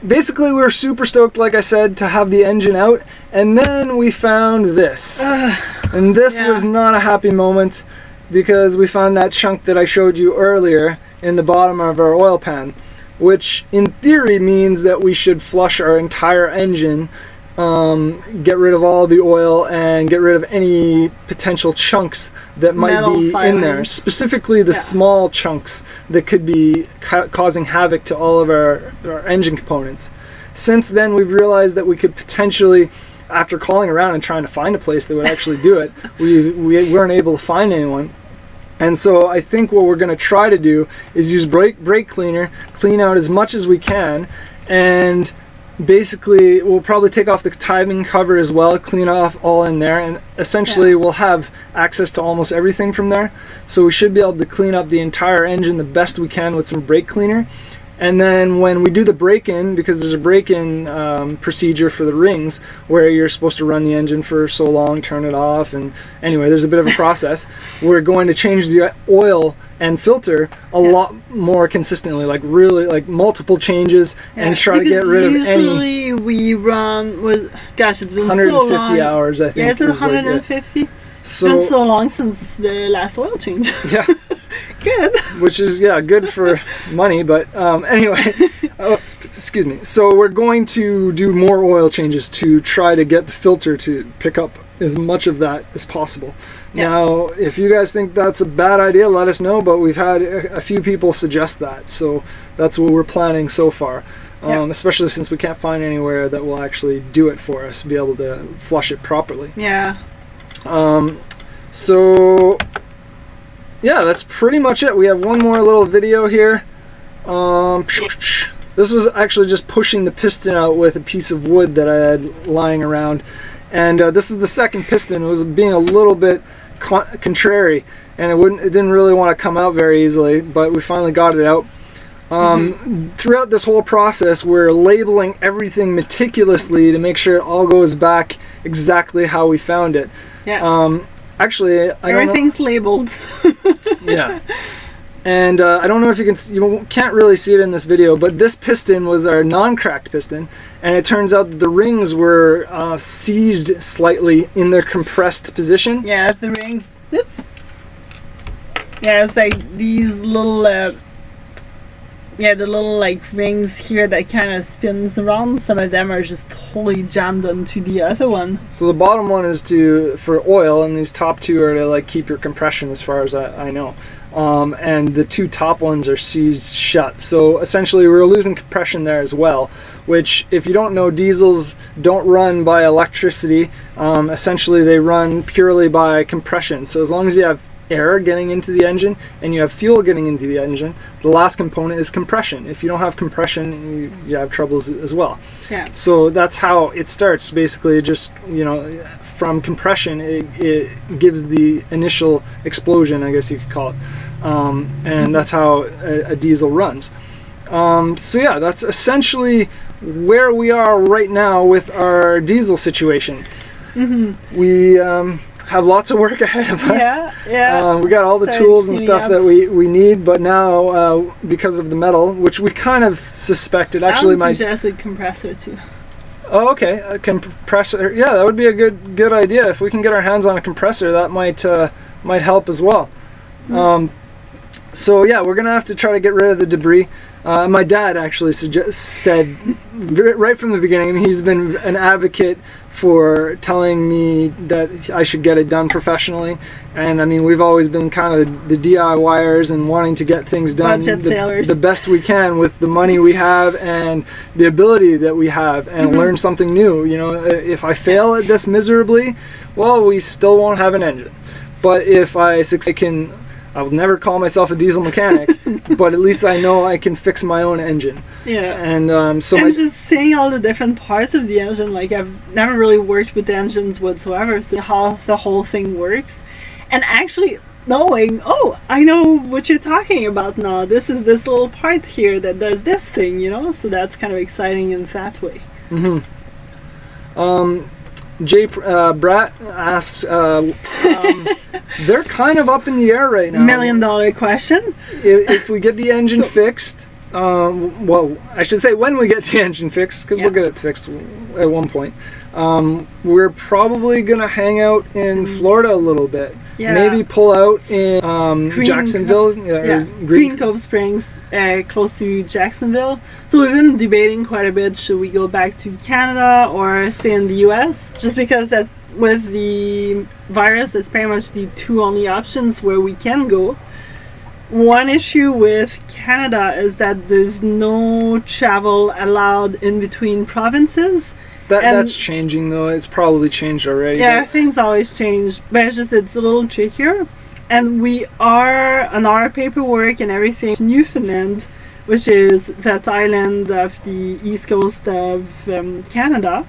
basically we were super stoked, like I said, to have the engine out, and then we found this. And this was not a happy moment, because we found that chunk that I showed you earlier in the bottom of our oil pan, which in theory means that we should flush our entire engine, get rid of all the oil and get rid of any potential chunks that might be in there, specifically the small chunks that could be causing havoc to all of our engine components. Since then, we've realized that we could potentially, after calling around and trying to find a place that would actually do it, we weren't able to find anyone. And so I think what we're going to try to do is use brake cleaner, clean out as much as we can, and basically we'll probably take off the timing cover as well, clean off all in there, and essentially we'll have access to almost everything from there. So we should be able to clean up the entire engine the best we can with some brake cleaner. And then when we do the break-in, because there's a break-in procedure for the rings where you're supposed to run the engine for so long, turn it off, and anyway, there's a bit of a process. We're going to change the oil and filter a lot more consistently, like really like multiple changes, and try to get rid of any. Usually we run with, gosh, it's been 150 so long. hours, I think. Yeah, it's 150. Like, it's been so long since the last oil change. Yeah. Good. Which is, good for money, but anyway, excuse me. So we're going to do more oil changes to try to get the filter to pick up as much of that as possible. Now, if you guys think that's a bad idea, let us know, but we've had a few people suggest that, so that's what we're planning so far. Especially since we can't find anywhere that will actually do it for us, be able to flush it properly. Yeah. So yeah, that's pretty much it. We have one more little video here. This was actually just pushing the piston out with a piece of wood that I had lying around, and this is the second piston. It was being a little bit contrary, and it didn't really want to come out very easily, but we finally got it out. Throughout this whole process, we're labeling everything meticulously to make sure it all goes back exactly how we found it. Actually, everything's labeled. Yeah. And I don't know if you can't really see it in this video, but this piston was our non-cracked piston, and it turns out that the rings were seized slightly in their compressed position. Yeah, the rings. Oops. Yeah, it's like these little yeah, the little like rings here that kind of spins around. Some of them are just totally jammed onto the other one. So the bottom one is for oil, and these top two are to like keep your compression, as far as I know. And the two top ones are seized shut. So essentially we're losing compression there as well, which, if you don't know, diesels don't run by electricity. Essentially they run purely by compression. So as long as you have air getting into the engine and you have fuel getting into the engine, the last component is compression. If you don't have compression, you have troubles as well. Yeah. So that's how it starts, basically. Just, you know, from compression it gives the initial explosion, I guess you could call it. And that's how a diesel runs. So yeah, that's essentially where we are right now with our diesel situation. We have lots of work ahead of us. We got all the tools and stuff that we need, but now because of the metal, which we kind of suspected, actually I suggested compressor too. Oh, okay, a compressor. Yeah, that would be a good idea. If we can get our hands on a compressor, that might help as well. So yeah, we're gonna have to try to get rid of the debris. My dad actually said right from the beginning, he's been an advocate for telling me that I should get it done professionally. And I mean, we've always been kind of the DIYers and wanting to get things done the best we can with the money we have and the ability that we have, and learn something new. You know, if I fail at this miserably, well, we still won't have an engine. But if I succeed, I will never call myself a diesel mechanic, but at least I know I can fix my own engine. Yeah. And just seeing all the different parts of the engine, like I've never really worked with engines whatsoever, so how the whole thing works, and actually knowing, oh, I know what you're talking about now. This is this little part here that does this thing, you know. So that's kind of exciting in that way. Jay Bratt asks, they're kind of up in the air right now. $1 million question. If we get the engine fixed, well, I should say when we get the engine fixed, because we'll get it fixed at one point. We're probably going to hang out in Florida a little bit. Yeah. Maybe pull out in Jacksonville. Green Cove Springs, close to Jacksonville. So we've been debating quite a bit, should we go back to Canada or stay in the US? Just because that with the virus, that's pretty much the two only options where we can go. One issue with Canada is that there's no travel allowed in between provinces. That's changing though. It's probably changed already. Yeah, things always change, but it's a little trickier. And we are on our paperwork and everything, Newfoundland, which is that island of the east coast of Canada.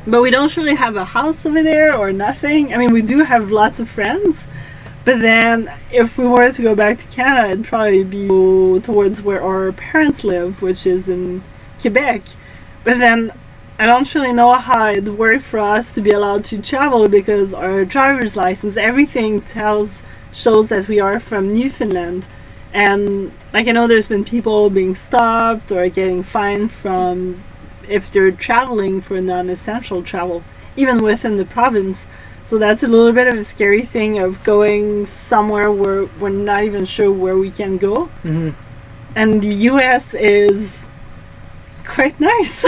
But we don't really have a house over there or nothing. I mean, we do have lots of friends. But then, if we were to go back to Canada, it'd probably be towards where our parents live, which is in Quebec. But then, I don't really know how it worked for us to be allowed to travel, because our driver's license, everything shows that we are from Newfoundland. And like, I know there's been people being stopped or getting fined from if they're traveling for non-essential travel, even within the province. So that's a little bit of a scary thing of going somewhere where we're not even sure where we can go. And the US is quite nice.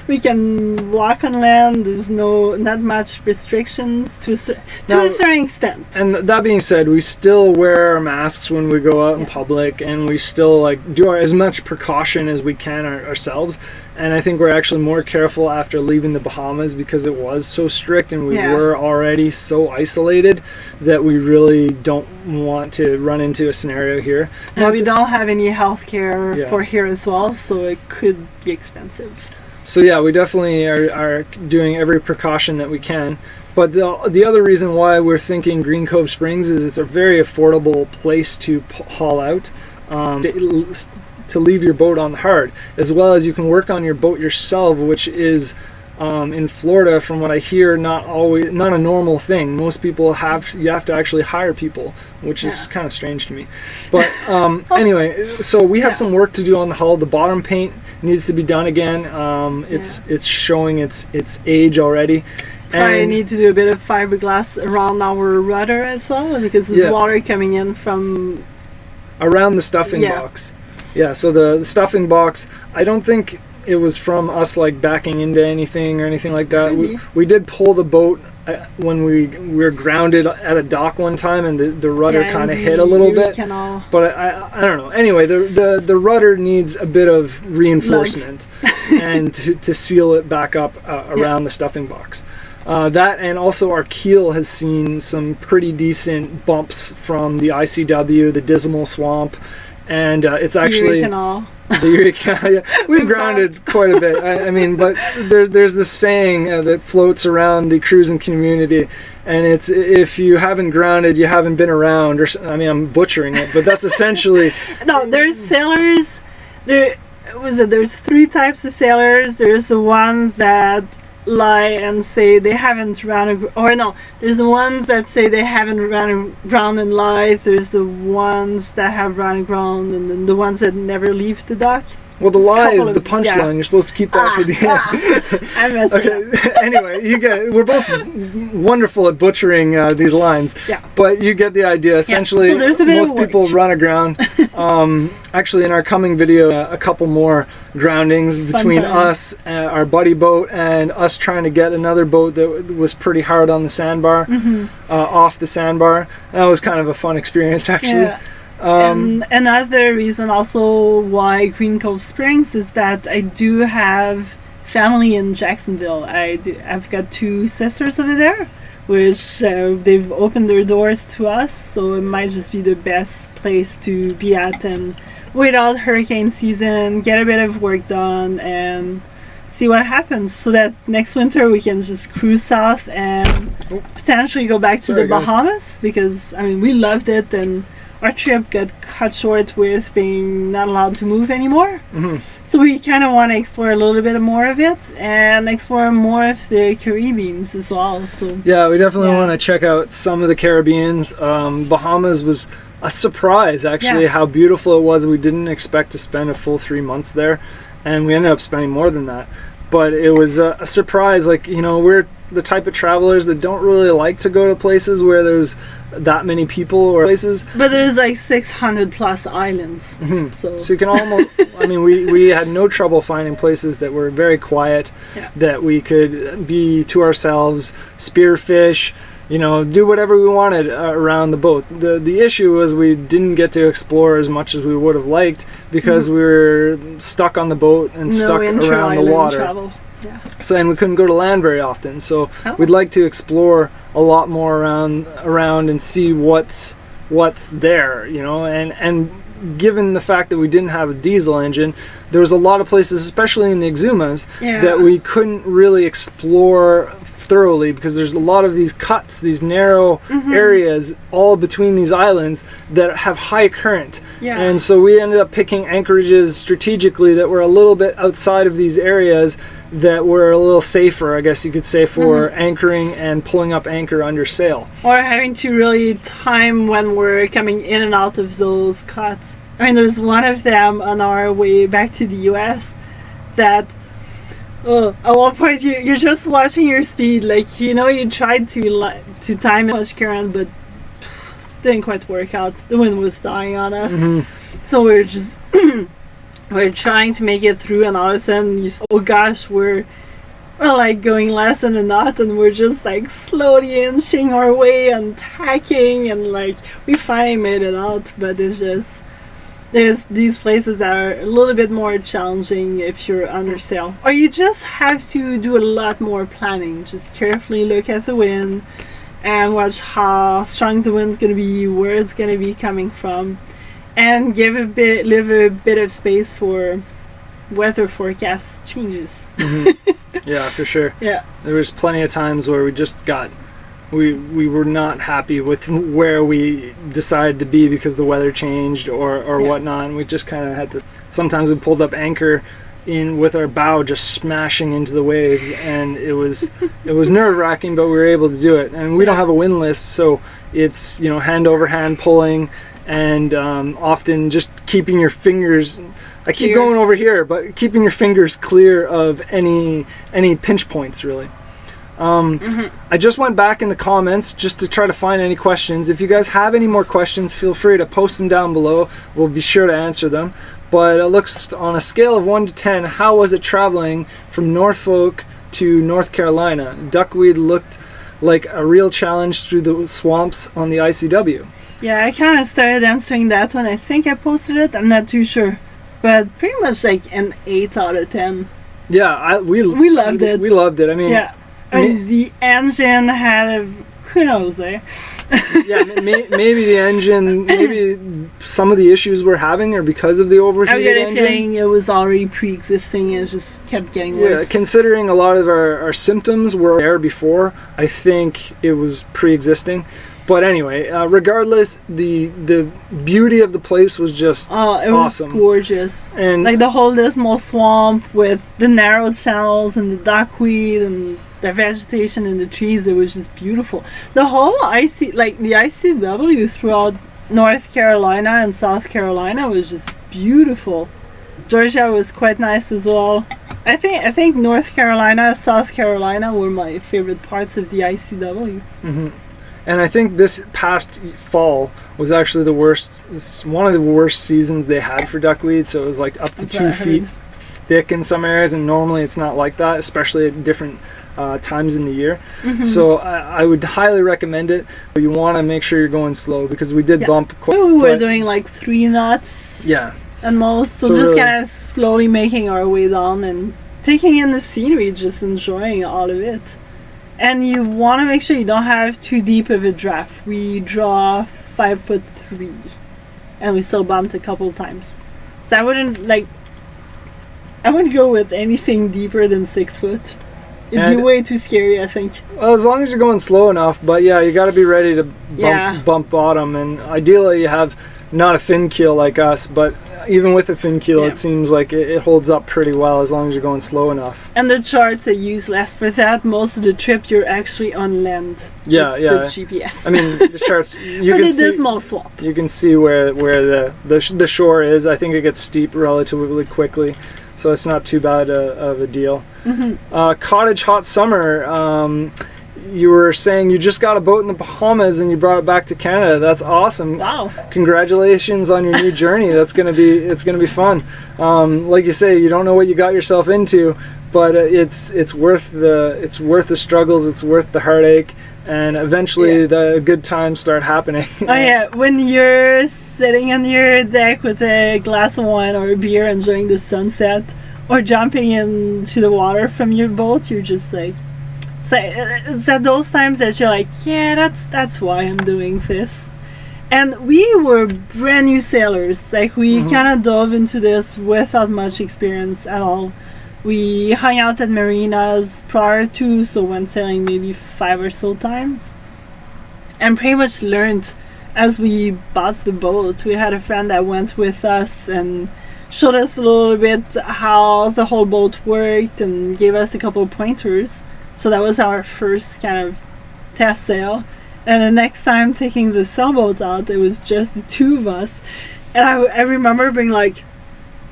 We can walk on land. There's not much restrictions to a certain extent. And that being said, we still wear our masks when we go out in public, and we still do as much precaution as we can ourselves. And I think we're actually more careful after leaving the Bahamas, because it was so strict and we were already so isolated that we really don't want to run into a scenario here. And we don't have any health care for here as well, so it could be expensive. So yeah, we definitely are doing every precaution that we can. But the other reason why we're thinking Green Cove Springs is it's a very affordable place to haul out. To leave your boat on the hard, as well as you can work on your boat yourself, which is in Florida, from what I hear, not a normal thing. Most people you have to actually hire people, which is kind of strange to me. But anyway, so we have some work to do on the hull. The bottom paint needs to be done again. It's showing its age already. I need to do a bit of fiberglass around our rudder as well, because there's water coming in from around the stuffing box. Yeah, so the stuffing box, I don't think it was from us like backing into anything or anything like that. We did pull the boat when we were grounded at a dock one time, and the rudder kind of hit a little bit. But I don't know. Anyway, the rudder needs a bit of reinforcement and to seal it back up around the stuffing box. That, and also our keel has seen some pretty decent bumps from the ICW, the Dismal Swamp, and it's actually the Erie Canal. Yeah, we've grounded quite a bit. I mean, but there's this saying that floats around the cruising community, and it's, if you haven't grounded, you haven't been around. Or I mean, I'm butchering it, but that's essentially. No, there's sailors. There's 3 types of sailors. There's the one that lie and say they haven't run there's the ones that say they haven't run aground in life. There's the ones that have run aground, and then the ones that never leave the dock. Well, the lie is the punchline. You're supposed to keep that for the end. I messed up. Anyway, you get it. We're both wonderful at butchering these lines. Yeah. But you get the idea. Essentially, so most people run aground. Actually, in our coming video, a couple more groundings between us, our buddy boat, and us trying to get another boat that was pretty hard on the sandbar, off the sandbar. That was kind of a fun experience, actually. Yeah. And another reason also why Green Cove Springs is that I do have family in Jacksonville. I've got 2 sisters over there, which they've opened their doors to us, so it might just be the best place to be at and wait out hurricane season, get a bit of work done, and see what happens, so that next winter we can just cruise south and potentially go back to the Bahamas, because I mean, we loved it, and our trip got cut short with being not allowed to move anymore. So we kind of want to explore a little bit more of it and explore more of the Caribbeans as well. So yeah, we definitely want to check out some of the Caribbeans. Bahamas was a surprise, actually, how beautiful it was. We didn't expect to spend a full 3 months there, and we ended up spending more than that. But it was a surprise. Like, you know, we're the type of travelers that don't really like to go to places where there's that many people or places. But there's like 600 plus islands. So you can almost, I mean, we had no trouble finding places that were very quiet, that we could be to ourselves, spearfish, you know, do whatever we wanted around the boat. The issue was we didn't get to explore as much as we would have liked, because we were stuck on the boat and stuck around the water. Travel. So, and we couldn't go to land very often. So we'd like to explore a lot more around and see what's there, you know. And given the fact that we didn't have a diesel engine, there was a lot of places, especially in the Exumas, that we couldn't really explore thoroughly, because there's a lot of these cuts, these narrow areas all between these islands that have high current. And so we ended up picking anchorages strategically that were a little bit outside of these areas, that were a little safer, I guess you could say, for anchoring and pulling up anchor under sail. Or having to really time when we're coming in and out of those cuts. I mean, there's one of them on our way back to the US that at one point you're just watching your speed, like, you know, you tried to time it much current, but didn't quite work out. The wind was dying on us. So we're just we're trying to make it through, and all of a sudden oh gosh, we're like going less than a knot, and we're just like slowly inching our way and tacking, and like we finally made it out. But it's just, there's these places that are a little bit more challenging if you're under sail, or you just have to do a lot more planning. Just carefully look at the wind and watch how strong the wind's going to be, where it's going to be coming from, and leave a bit of space for weather forecast changes. Yeah, for sure. Yeah, there was plenty of times where we were not happy with where we decided to be because the weather changed or whatnot, and we just kind of had to. Sometimes we pulled up anchor in with our bow just smashing into the waves, and it was nerve-wracking, but we were able to do it. And we don't have a windlass, so it's, you know, hand over hand pulling, and often just keeping your fingers, I keep going over here, but keeping your fingers clear of any pinch points, really. I just went back in the comments just to try to find any questions. If you guys have any more questions, feel free to post them down below. We'll be sure to answer them. but it looks on a scale of 1 to 10, how was it traveling from Norfolk to North Carolina? Duckweed looked like a real challenge through the swamps on the ICW. Yeah, I kind of started answering that one. I think I posted it. I'm not too sure. But pretty much like an 8 out of 10. Yeah, we loved it. We loved it. I mean, yeah. I mean, the engine had a... Who knows, eh? Yeah, maybe the engine, maybe some of the issues we're having are because of the overheated engine. I'm feeling it was already pre-existing and it just kept getting worse. Yeah, considering a lot of our symptoms were there before, I think it was pre-existing. But anyway, regardless, the beauty of the place was just awesome. Was gorgeous. And like the whole dismal swamp with the narrow channels and the duckweed and the vegetation in the trees, it was just beautiful. The whole the ICW throughout North Carolina and South Carolina was just beautiful. Georgia was quite nice as well. I think North Carolina, South Carolina were my favorite parts of the ICW. Mm-hmm. And I think this past fall was actually the worst. It's one of the worst seasons they had for duckweed. So it was like up to 2 feet thick in some areas, and normally it's not like that, especially at different times in the year. Mm-hmm. So I would highly recommend it. But you want to make sure you're going slow because we did bump quite. We were doing like 3 knots. Yeah. At most, so just really kind of slowly making our way down and taking in the scenery, just enjoying all of it. And you want to make sure you don't have too deep of a draft. We draw 5'3", and we still bumped a couple times. So I wouldn't go with anything deeper than 6 foot. It'd be way too scary, I think. Well, as long as you're going slow enough, but yeah, you got to be ready to bump bottom, and ideally you have not a fin keel like us, but even with a fin keel, it seems like it holds up pretty well as long as you're going slow enough. And the charts are useless for that. Most of the trip, you're actually on land. Yeah. The GPS. I mean, the charts you can see. Dismal swamp. You can see where the shore is. I think it gets steep relatively quickly, so it's not too bad of a deal. Mm-hmm. Cottage hot summer. You were saying you just got a boat in the Bahamas and you brought it back to Canada. That's awesome. Wow. Congratulations on your new journey. It's gonna be fun. Like you say, you don't know what you got yourself into, but it's worth the struggles, it's worth the heartache, and eventually the good times start happening. Oh yeah, when you're sitting on your deck with a glass of wine or a beer enjoying the sunset, or jumping into the water from your boat, you're just like, so it's at those times that you're like, yeah, that's why I'm doing this. And we were brand new sailors. Like we kind of dove into this without much experience at all. We hung out at marinas prior to, so went sailing maybe 5 or so times, and pretty much learned as we bought the boat. We had a friend that went with us and showed us a little bit how the whole boat worked and gave us a couple of pointers. So that was our first kind of test sail. And the next time taking the sailboat out, it was just the 2 of us. And I remember being like,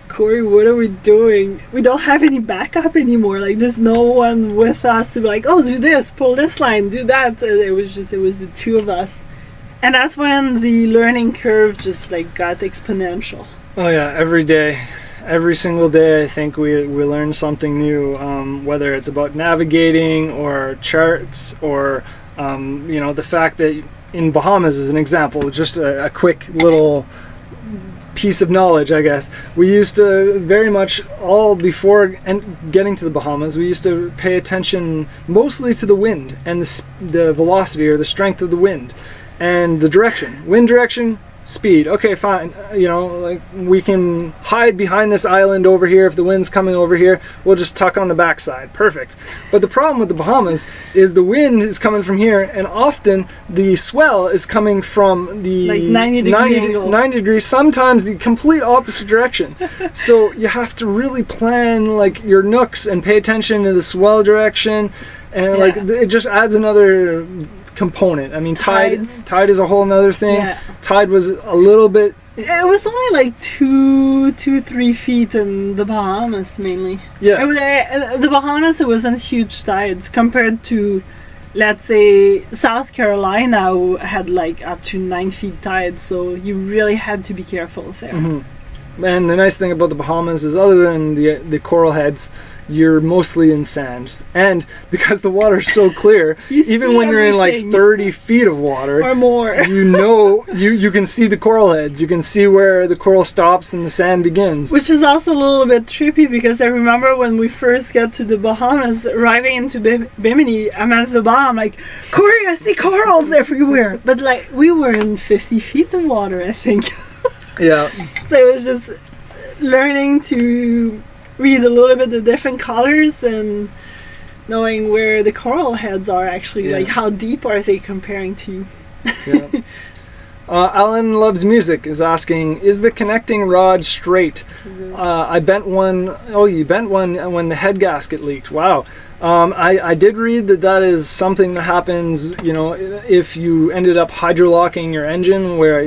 Corey, what are we doing? We don't have any backup anymore. Like, there's no one with us to be like, oh, do this, pull this line, do that. It was the 2 of us. And that's when the learning curve just like got exponential. Oh yeah, every single day I think we learn something new, whether it's about navigating or charts or the fact that in Bahamas as an example, just a quick little piece of knowledge, I guess. We used to very much all before getting to the Bahamas, we used to pay attention mostly to the wind and the velocity or the strength of the wind and the direction. Wind direction, speed. Okay, fine. Like we can hide behind this island over here. If the wind's coming over here, we'll just tuck on the backside. Perfect. But the problem with the Bahamas is the wind is coming from here, and often the swell is coming from the like 90 degrees, sometimes the complete opposite direction. So you have to really plan like your nooks and pay attention to the swell direction, and like it just adds another component. I mean, tide is a whole nother thing. Yeah. Tide was a little bit. It was only like 3 feet in the Bahamas mainly. Yeah. The Bahamas, it wasn't huge tides compared to, let's say, South Carolina, who had like up to 9 feet tide. So you really had to be careful there. Mm-hmm. And the nice thing about the Bahamas is, other than the coral heads, you're mostly in sand. And because the water is so clear, even when you're in like 30 feet of water or more, you can see the coral heads. You can see where the coral stops and the sand begins. Which is also a little bit trippy, because I remember when we first got to the Bahamas, arriving into Bimini, I'm at the bottom like, Corey, I see corals everywhere. But like, we were in 50 feet of water, I think. Yeah. So it was just learning to read a little bit the different colors and knowing where the coral heads are actually, like how deep are they comparing to. Yeah. Alan Loves Music is asking, is the connecting rod straight? I bent one. Oh, you bent one when the head gasket leaked. Wow. I did read that is something that happens, if you ended up hydrolocking your engine, where,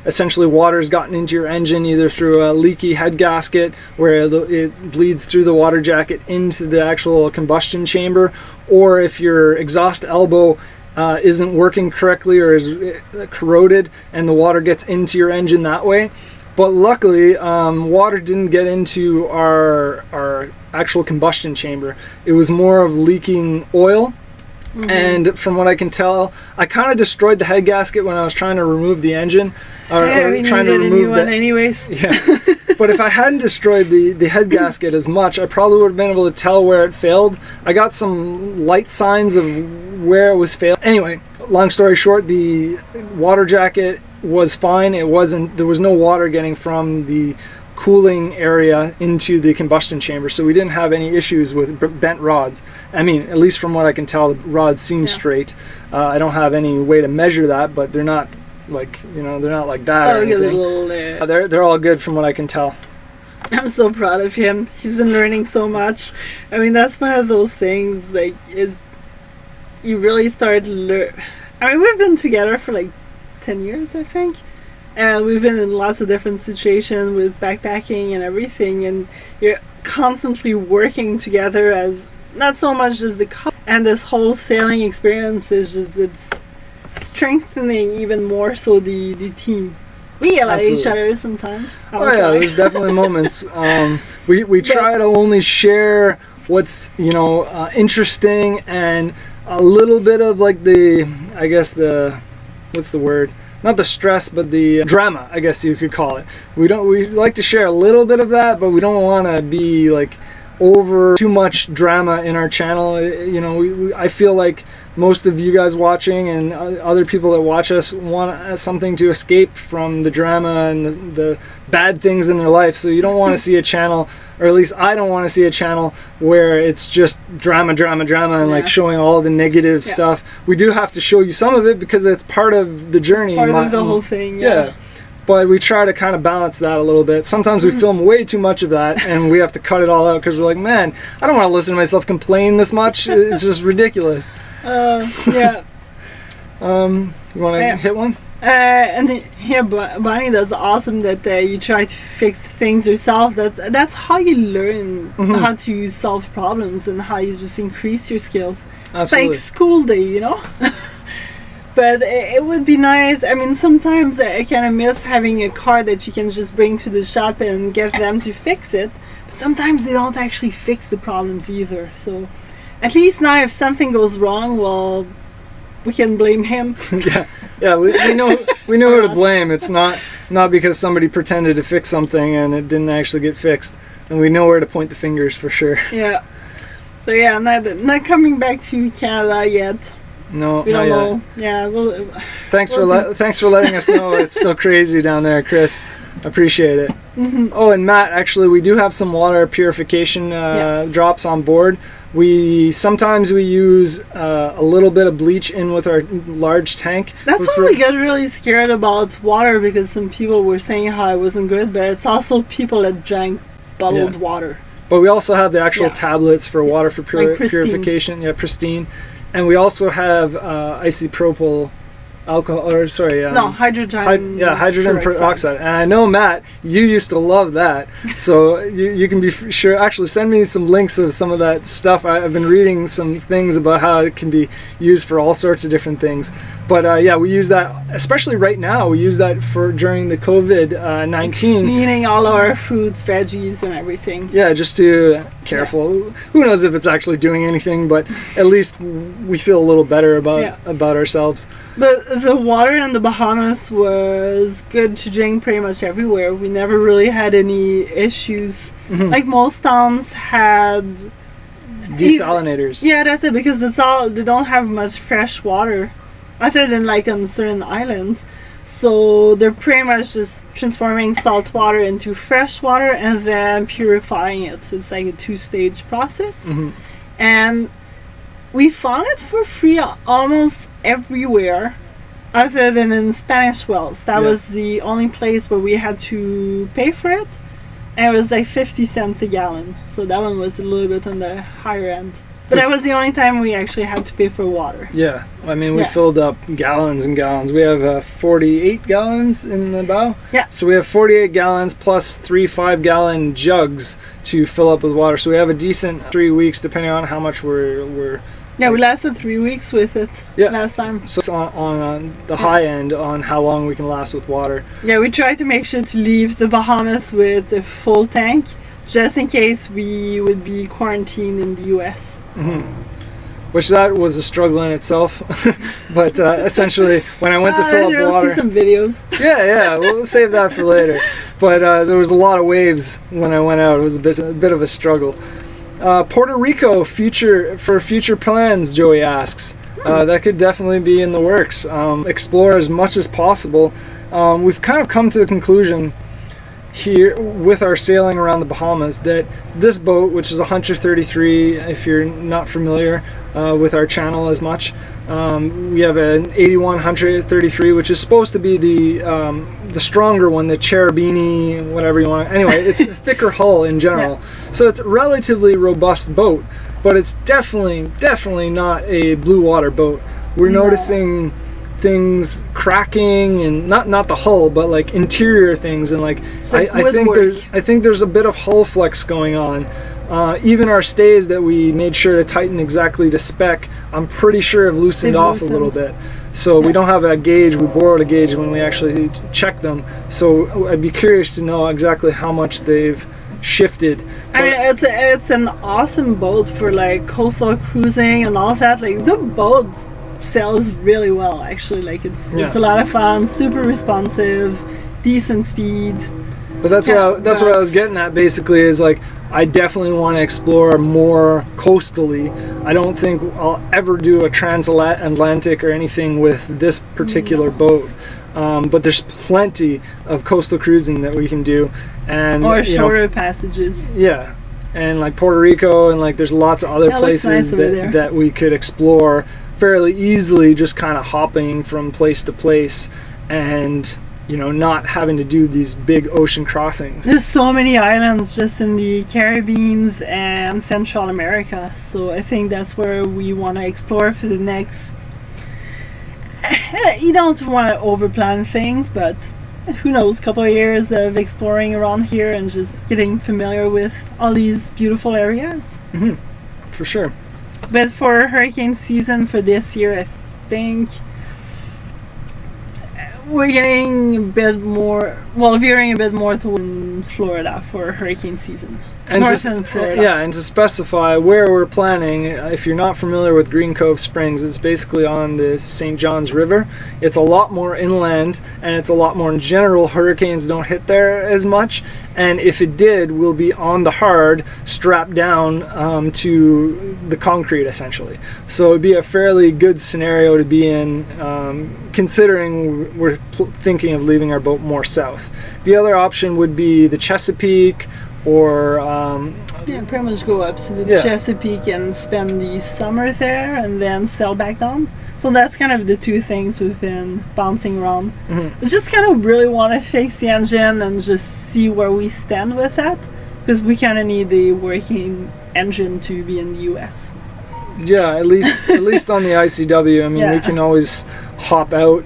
essentially water's gotten into your engine either through a leaky head gasket where it bleeds through the water jacket into the actual combustion chamber, or if your exhaust elbow isn't working correctly or is corroded and the water gets into your engine that way. But luckily, water didn't get into our actual combustion chamber. It was more of leaking oil. Mm-hmm. And from what I can tell, I kind of destroyed the head gasket when I was trying to remove the engine. Or trying to remove the anyways. Yeah. But if I hadn't destroyed the head gasket as much, I probably would have been able to tell where it failed. I got some light signs of where it was failed. Anyway, long story short, the water jacket was fine. There was no water getting from the cooling area into the combustion chamber, so we didn't have any issues with bent rods. I mean, at least from what I can tell, the rods seem straight. I don't have any way to measure that, but they're not like, they're not like that or anything. They're all good from what I can tell. I'm so proud of him. He's been learning so much. I mean, that's one of those things, like, is you really start to learn. I mean, we've been together for like 10 years, I think. And we've been in lots of different situations with backpacking and everything, and you're constantly working together as not so much just the couple. And this whole sailing experience is just, it's strengthening even more so the team. We yell at each other sometimes. Oh yeah, there's definitely moments. We try to only share what's interesting and a little bit of like what's the word? Not the stress, but the drama, I guess you could call it. We like to share a little bit of that, but we don't want to be like over too much drama in our channel. I feel like most of you guys watching and other people that watch us want something to escape from the drama and the bad things in their life. So you don't want to see a channel, or at least I don't want to see a channel where it's just drama and like showing all the negative stuff. We do have to show you some of it because it's part of the journey. It's part of the whole thing. Yeah. But we try to kind of balance that a little bit. Sometimes we film way too much of that and we have to cut it all out because we're like, man, I don't want to listen to myself complain this much. It's just ridiculous. Yeah. You want to hit one? And here, Bonnie, that's awesome that you try to fix things yourself. That's how you learn how to solve problems and how you just increase your skills. Absolutely. It's like school day, But it would be nice. I mean, sometimes I kind of miss having a car that you can just bring to the shop and get them to fix it. But sometimes they don't actually fix the problems either. So at least now if something goes wrong, well, we can blame him. Yeah, we know who to blame. It's not because somebody pretended to fix something and it didn't actually get fixed. And we know where to point the fingers for sure. Yeah. So yeah, not coming back to Canada yet. No, we don't know. Yeah, thanks for letting us know. It's still crazy down there, Chris. Appreciate it. Mm-hmm. Oh, and Matt, actually, we do have some water purification drops on board. Sometimes we use a little bit of bleach in with our large tank. That's why we got really scared about water, because some people were saying how it wasn't good, but it's also people that drank bottled water. But we also have the actual tablets for water for purification. Yeah, pristine. And we also have isopropyl alcohol, or sorry, no, hydrogen. hydrogen peroxide. And I know, Matt, you used to love that. So you can be sure. Actually, send me some links of some of that stuff. I've been reading some things about how it can be used for all sorts of different things. But yeah, we use that, especially right now. We use that for during the COVID-19. Cleaning all our fruits, veggies, and everything. Yeah, just to careful. Yeah. Who knows if it's actually doing anything, but at least we feel a little better about ourselves. But the water in the Bahamas was good to drink pretty much everywhere. We never really had any issues. Mm-hmm. Like most towns had desalinators. Yeah, that's it, because they don't have much fresh water other than like on certain islands. So they're pretty much just transforming salt water into fresh water and then purifying it. So it's like a 2-stage process. Mm-hmm. And we found it for free almost everywhere other than in Spanish Wells. That was the only place where we had to pay for it. And it was like 50 cents a gallon. So that one was a little bit on the higher end. But that was the only time we actually had to pay for water. Yeah. I mean, we filled up gallons and gallons. We have 48 gallons in the bow. Yeah. So we have 48 gallons plus 3 5-gallon jugs to fill up with water. So we have a decent 3 weeks, depending on how much we're yeah, we lasted 3 weeks with it last time. So it's on the high end on how long we can last with water. Yeah, we try to make sure to leave the Bahamas with a full tank, just in case we would be quarantined in the U.S. Mm-hmm. Which that was a struggle in itself. But essentially, when I went to fill up water... see some videos. Yeah, we'll save that for later. But there was a lot of waves when I went out. It was a bit of a struggle. Puerto Rico future plans, Joey asks. That could definitely be in the works. Explore as much as possible. We've kind of come to the conclusion here with our sailing around the Bahamas that this boat, which is a Hunter 33, if you're not familiar with our channel as much, we have an 81 Hunter 33, which is supposed to be the stronger one, the Cherubini, whatever you want. Anyway, it's a thicker hull in general. Yeah. So it's a relatively robust boat, but it's definitely not a blue water boat. We're noticing things cracking, and not the hull, but like interior things, and like I think there's a bit of hull flex going on. Even our stays that we made sure to tighten exactly to spec, I'm pretty sure have loosened off a little bit. So we don't have a gauge. We borrowed a gauge when we actually checked them. So I'd be curious to know exactly how much they've shifted. I mean, it's an awesome boat for like coastal cruising and all of that. Like the boat sails really well, actually. Like it's a lot of fun, super responsive, decent speed. But that's what I was getting at basically, is like I definitely want to explore more coastally. I don't think I'll ever do a transatlantic or anything with this particular boat. But there's plenty of coastal cruising that we can do, and or shorter passages. Yeah, and like Puerto Rico, and like there's lots of other places that we could explore fairly easily, just kind of hopping from place to place, and not having to do these big ocean crossings. There's so many islands just in the Caribbean and Central America, so I think that's where we want to explore for the next. You don't want to overplan things, but who knows, couple of years of exploring around here and just getting familiar with all these beautiful areas. Mm-hmm. For sure. But for hurricane season for this year, I think we're getting a bit more, veering a bit more to Florida for hurricane season. Northern Florida. Yeah, and to specify where we're planning, if you're not familiar with Green Cove Springs, it's basically on the St. Johns River. It's a lot more inland, and it's a lot more in general. Hurricanes don't hit there as much, and if it did, we'll be on the hard, strapped down to the concrete, essentially. So it'd be a fairly good scenario to be in, considering we're thinking of leaving our boat more south. The other option would be the Chesapeake, or pretty much go up to the Chesapeake and spend the summer there and then sail back down. So that's kind of the two things we've been bouncing around. Mm-hmm. We just kind of really want to fix the engine and just see where we stand with that, because we kind of need the working engine to be in the US. Yeah, at least on the ICW. I mean, we Yeah. can always hop out,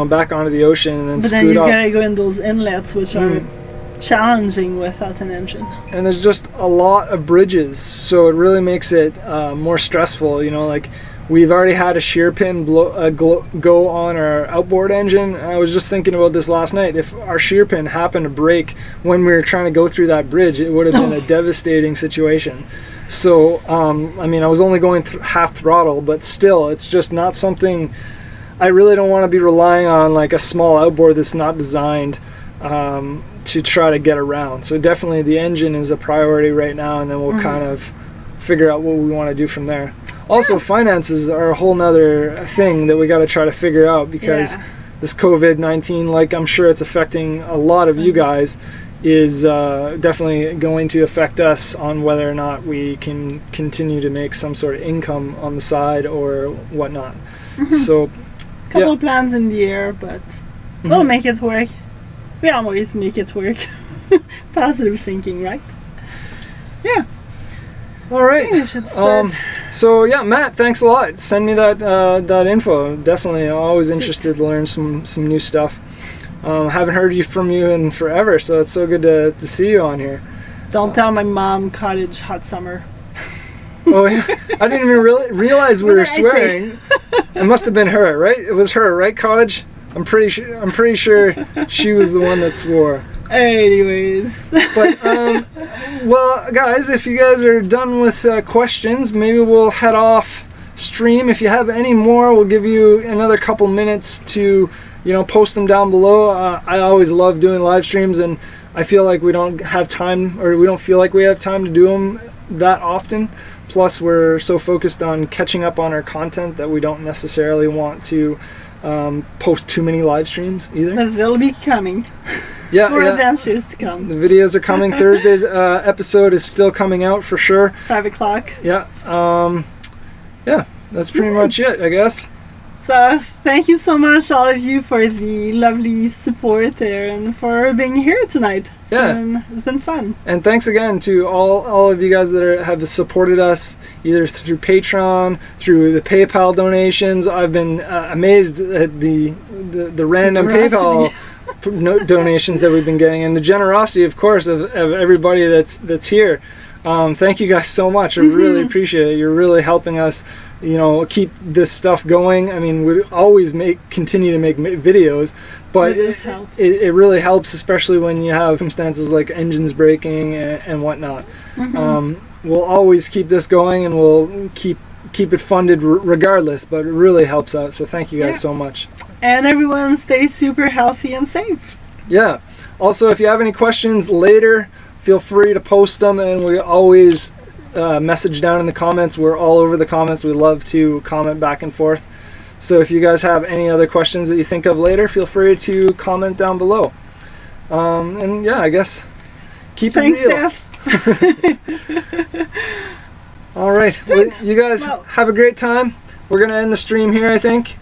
back onto the ocean and then But then scoot you up. gotta go in those inlets, which are challenging without an engine. And there's just a lot of bridges, so it really makes it more stressful. Like we've already had a shear pin go on our outboard engine. I was just thinking about this last night. If our shear pin happened to break when we were trying to go through that bridge, it would have been a devastating situation. So, I was only going half throttle, but still, it's just not something. I really don't want to be relying on like a small outboard that's not designed to try to get around. So definitely the engine is a priority right now, and then we'll kind of figure out what we want to do from there. Also, finances are a whole nother thing that we got to try to figure out, because this COVID-19, like I'm sure it's affecting a lot of you guys, is definitely going to affect us on whether or not we can continue to make some sort of income on the side or whatnot. So, Couple of plans in the air, but we'll make it work. We always make it work. Positive thinking, right? Yeah. All right. I think we should start. So yeah, Matt, thanks a lot. Send me that info. Definitely, I'm always interested to learn some new stuff. Haven't heard from you in forever, so it's so good to see you on here. Don't tell my mom cottage hot summer. Oh yeah, I didn't even realize we What were did I say? swearing. It must have been her, right? It was her, right? Cottage. I'm pretty sure she was the one that swore. Anyways. But well, guys, if you guys are done with questions, maybe we'll head off stream. If you have any more, we'll give you another couple minutes to post them down below. I always love doing live streams, and I feel like we don't have time, or we don't feel like we have time to do them that often. Plus, we're so focused on catching up on our content that we don't necessarily want to post too many live streams either. But they'll be coming. Yeah, More adventures to come. the videos are coming. Thursday's episode is still coming out for sure. 5 o'clock. Yeah. Yeah, that's pretty much it, I guess. So thank you so much, all of you, for the lovely support there and for being here tonight. It's been fun. And thanks again to all of you guys that have supported us, either through Patreon, through the PayPal donations. I've been amazed at the random PayPal donations that we've been getting, and the generosity, of course, of everybody that's here. Thank you guys so much. I really appreciate it. You're really helping us, keep this stuff going. I mean, we always continue to make videos, but it really helps, especially when you have circumstances like engines breaking and whatnot. We'll always keep this going, and we'll keep it funded regardless, but it really helps out. So thank you guys so much. And everyone stay super healthy and safe. Yeah. Also, if you have any questions later, feel free to post them, and we always message down in the comments. We're all over the comments. We love to comment back and forth. So if you guys have any other questions that you think of later, feel free to comment down below. And yeah, I guess keep it real. Seth. All right. Well, you guys have a great time. We're going to end the stream here, I think.